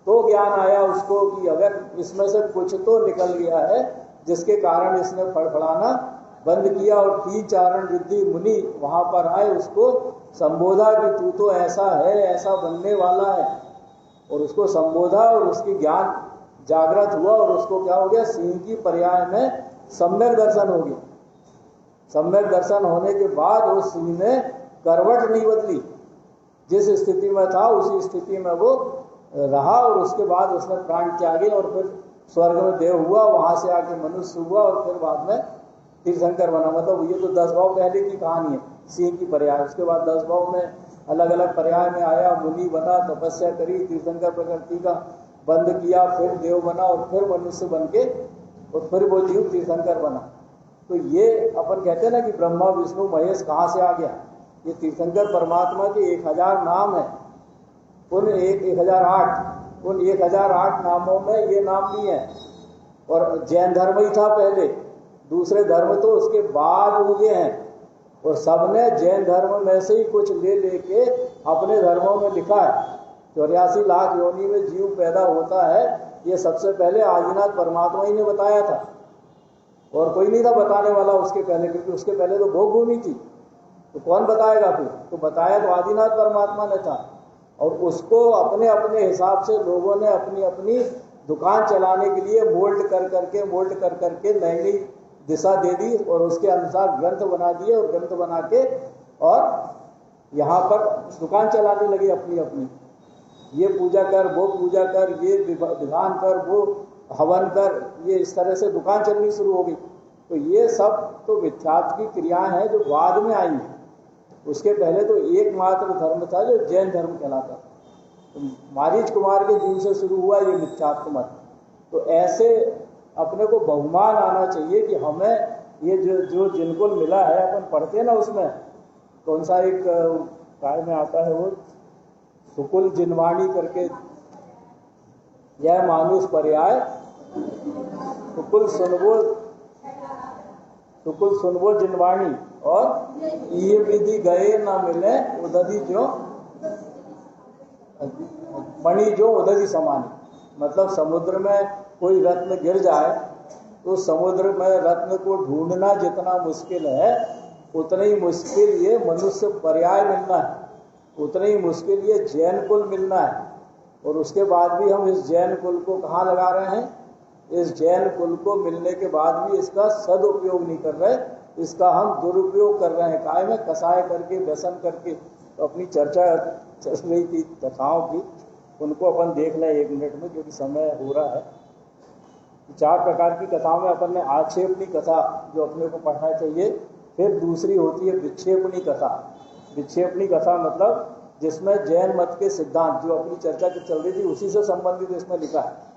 तो ज्ञान आया उसको कि अगर इसमें से कुछ तो निकल गया है जिसके कारण इसने फड़फड़ाना बंद किया। और 3 चारण रिद्धि मुनि वहां पर आए, उसको संबोधा कि तू तो ऐसा है, ऐसा बनने वाला है। और उसको संबोधा और उसकी ज्ञान जागृत हुआ और उसको क्या हो गया? सिंह की पर्याय में सम्यक दर्शन हो गया। सम्यक दर्शन होने के बाद उस सिंह ने करवट नहीं बदली, जिस स्थिति में था उसी स्थिति में वो रहा। और उसके बाद उसने प्राण त्यागे और फिर स्वर्ग में देव हुआ, वहां से आके मनुष्य हुआ और फिर बाद में तीर्थंकर बना। मतलब ये तो 10 भाव पहले की कहानी है सिंह की पर्याय। उसके बाद 10 भाव में अलग अलग पर्याय में आया, मुनि बना, तपस्या करी, तीर्थंकर प्रकृति का बंद किया, फिर देव बना और फिर मनुष्य बन के और फिर वो जीव तीर्थंकर बना। तो ये अपन कहते हैं ना कि ब्रह्मा विष्णु महेश कहाँ से आ गया? ये तीर्थंकर परमात्मा के 1000 नाम है। उन 1008 उन 1008 नामों में ये नाम नहीं है। और जैन धर्म ही था पहले, दूसरे धर्म तो उसके बाद उगे हैं। और सबने जैन धर्म में से ही कुछ ले लेके अपने धर्मों में लिखा है। 84 लाख योनि में जीव पैदा होता है, ये सबसे पहले आदिनाथ परमात्मा ही ने बताया था और कोई नहीं था बताने वाला उसके पहले, क्योंकि उसके पहले तो भोग भूमि थी। तो कौन बताएगा फिर? तो बताया तो आदिनाथ परमात्मा ने था। और उसको अपने अपने हिसाब से लोगों ने अपनी अपनी दुकान चलाने के लिए मोल्ड कर करके नई नई दिशा दे दी और उसके अनुसार ग्रंथ बना दिए और ग्रंथ बना के और यहाँ पर दुकान चलाने लगे अपनी अपनी। ये पूजा कर, वो पूजा कर, ये विधान कर, वो हवन कर, ये इस तरह से दुकान चलनी शुरू हो गई। तो ये सब तो मिथ्यात्व की क्रियाएं हैं जो बाद में आई हैं। उसके पहले तो एकमात्र धर्म था जो जैन धर्म कहलाता था। तो मारीच कुमार के जीव से शुरू हुआ ये मिथ्यात्व मत। तो ऐसे अपने को बहुमान आना चाहिए कि हमें ये जो जिनको मिला है, अपन पढ़ते हैं ना उसमें कौन सा एक काय में आता है वो सुकुल जिनवाणी करके, यह मानुष पर्याय सुकुल सुनबो तो कुल सुनवो जिनवाणी और ये विधि गए ना मिले उदधि जो मणि जो उदधि समानी। मतलब समुद्र में कोई रत्न गिर जाए तो समुद्र में रत्न को ढूंढना जितना मुश्किल है उतना ही मुश्किल ये मनुष्य पर्याय मिलना है, उतना ही मुश्किल ये जैन कुल मिलना है। और उसके बाद भी हम इस जैन कुल को कहाँ लगा रहे हैं? इस जैन कुल को मिलने के बाद भी इसका सदुपयोग नहीं कर रहे, इसका हम दुरुपयोग कर रहे हैं। काय में कसाय करके व्यसन करके। तो अपनी चर्चा चल रही थी कथाओं की, उनको अपन देख लें 1 मिनट में क्योंकि समय हो रहा है। 4 प्रकार की कथाओं में अपन ने आक्षेपणी कथा जो अपने को पढ़ना चाहिए, फिर दूसरी होती है विक्षेपणी कथा। विक्षेपणी कथा मतलब जिसमें जैन मत के सिद्धांत जो अपनी चर्चा की चल रही थी उसी से संबंधित इसमें लिखा है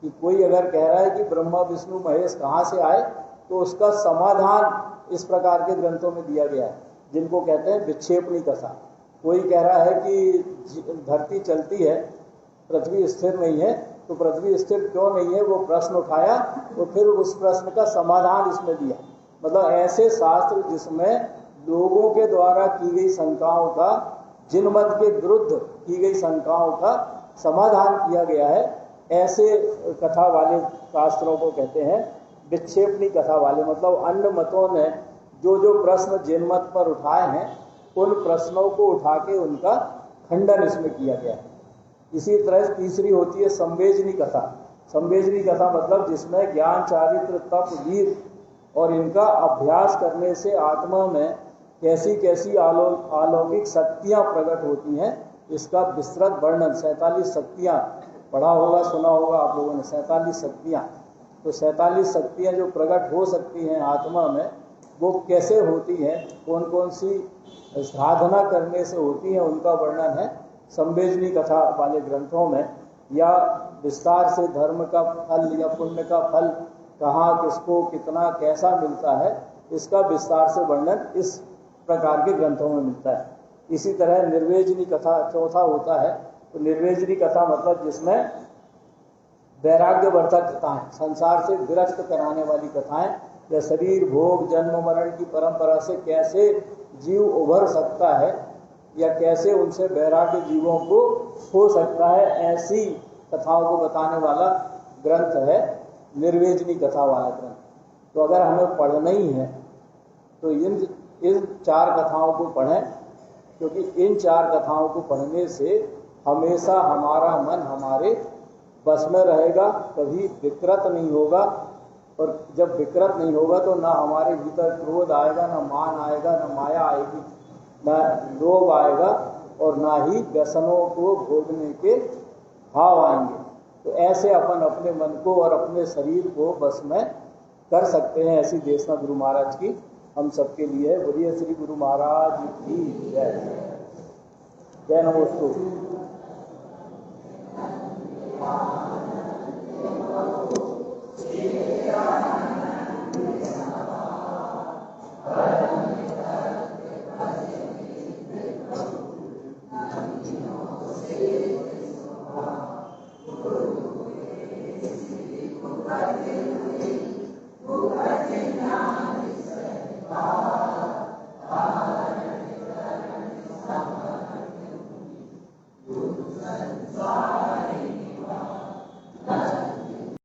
कि कोई अगर कह रहा है कि ब्रह्मा विष्णु महेश कहाँ से आए तो उसका समाधान इस प्रकार के ग्रंथों में दिया गया है जिनको कहते हैं विक्षेपणी कथा। कोई कह रहा है कि धरती चलती है, पृथ्वी स्थिर नहीं है, तो पृथ्वी स्थिर क्यों नहीं है वो प्रश्न उठाया तो फिर उस प्रश्न का समाधान इसमें दिया। मतलब ऐसे शास्त्र जिसमें लोगों के द्वारा की गई शंकाओं का, जिन मत के विरुद्ध की गई शंकाओं का समाधान किया गया है, ऐसे कथा वाले शास्त्रों को कहते हैं विक्षेपणी कथा वाले। मतलब अन्य मतों ने जो जो प्रश्न जिन मत पर उठाए हैं उन प्रश्नों को उठा के उनका खंडन इसमें किया गया है। इसी तरह तीसरी होती है संवेदनी कथा। संवेदनी कथा मतलब जिसमें ज्ञान, चारित्र, तप, वीर और इनका अभ्यास करने से आत्मा में कैसी कैसी अलौकिक शक्तियाँ प्रकट होती हैं, इसका विस्तृत वर्णन। 47 शक्तियाँ पढ़ा होगा, सुना होगा आप लोगों ने, 47 शक्तियाँ। तो 47 शक्तियाँ जो प्रकट हो सकती हैं आत्मा में, वो कैसे होती हैं, कौन कौन सी साधना करने से होती हैं, उनका वर्णन है संवेदनी कथा वाले ग्रंथों में। या विस्तार से धर्म का फल या पुण्य का फल कहाँ, किसको, कितना, कैसा मिलता है, इसका विस्तार से वर्णन इस प्रकार के ग्रंथों में मिलता है। इसी तरह निर्वेजनी कथा चौथा होता है। तो निर्वेजनी कथा मतलब जिसमें वैराग्यवर्धक कथाएं, संसार से विरक्त कराने वाली कथाएं, या शरीर, भोग, जन्म मरण की परंपरा से कैसे जीव उभर सकता है या कैसे उनसे वैराग्य जीवों को हो सकता है, ऐसी कथाओं को बताने वाला ग्रंथ है निर्वेजनी कथा वाला ग्रंथ। तो अगर हमें पढ़ना ही है तो इन 4 कथाओं को पढ़ें, क्योंकि इन 4 कथाओं को पढ़ने से हमेशा हमारा मन हमारे बस में रहेगा, कभी विकृत नहीं होगा। और जब विकृत नहीं होगा तो ना हमारे भीतर क्रोध आएगा, ना मान आएगा, ना माया आएगी, ना लोभ आएगा, और ना ही व्यसनों को भोगने के भाव आएंगे। तो ऐसे अपन अपने मन को और अपने शरीर को बस में कर सकते हैं। ऐसी देशना गुरु महाराज की हम सबके लिए। बोलिए श्री गुरु महाराज की जय। जय नमोस्तु।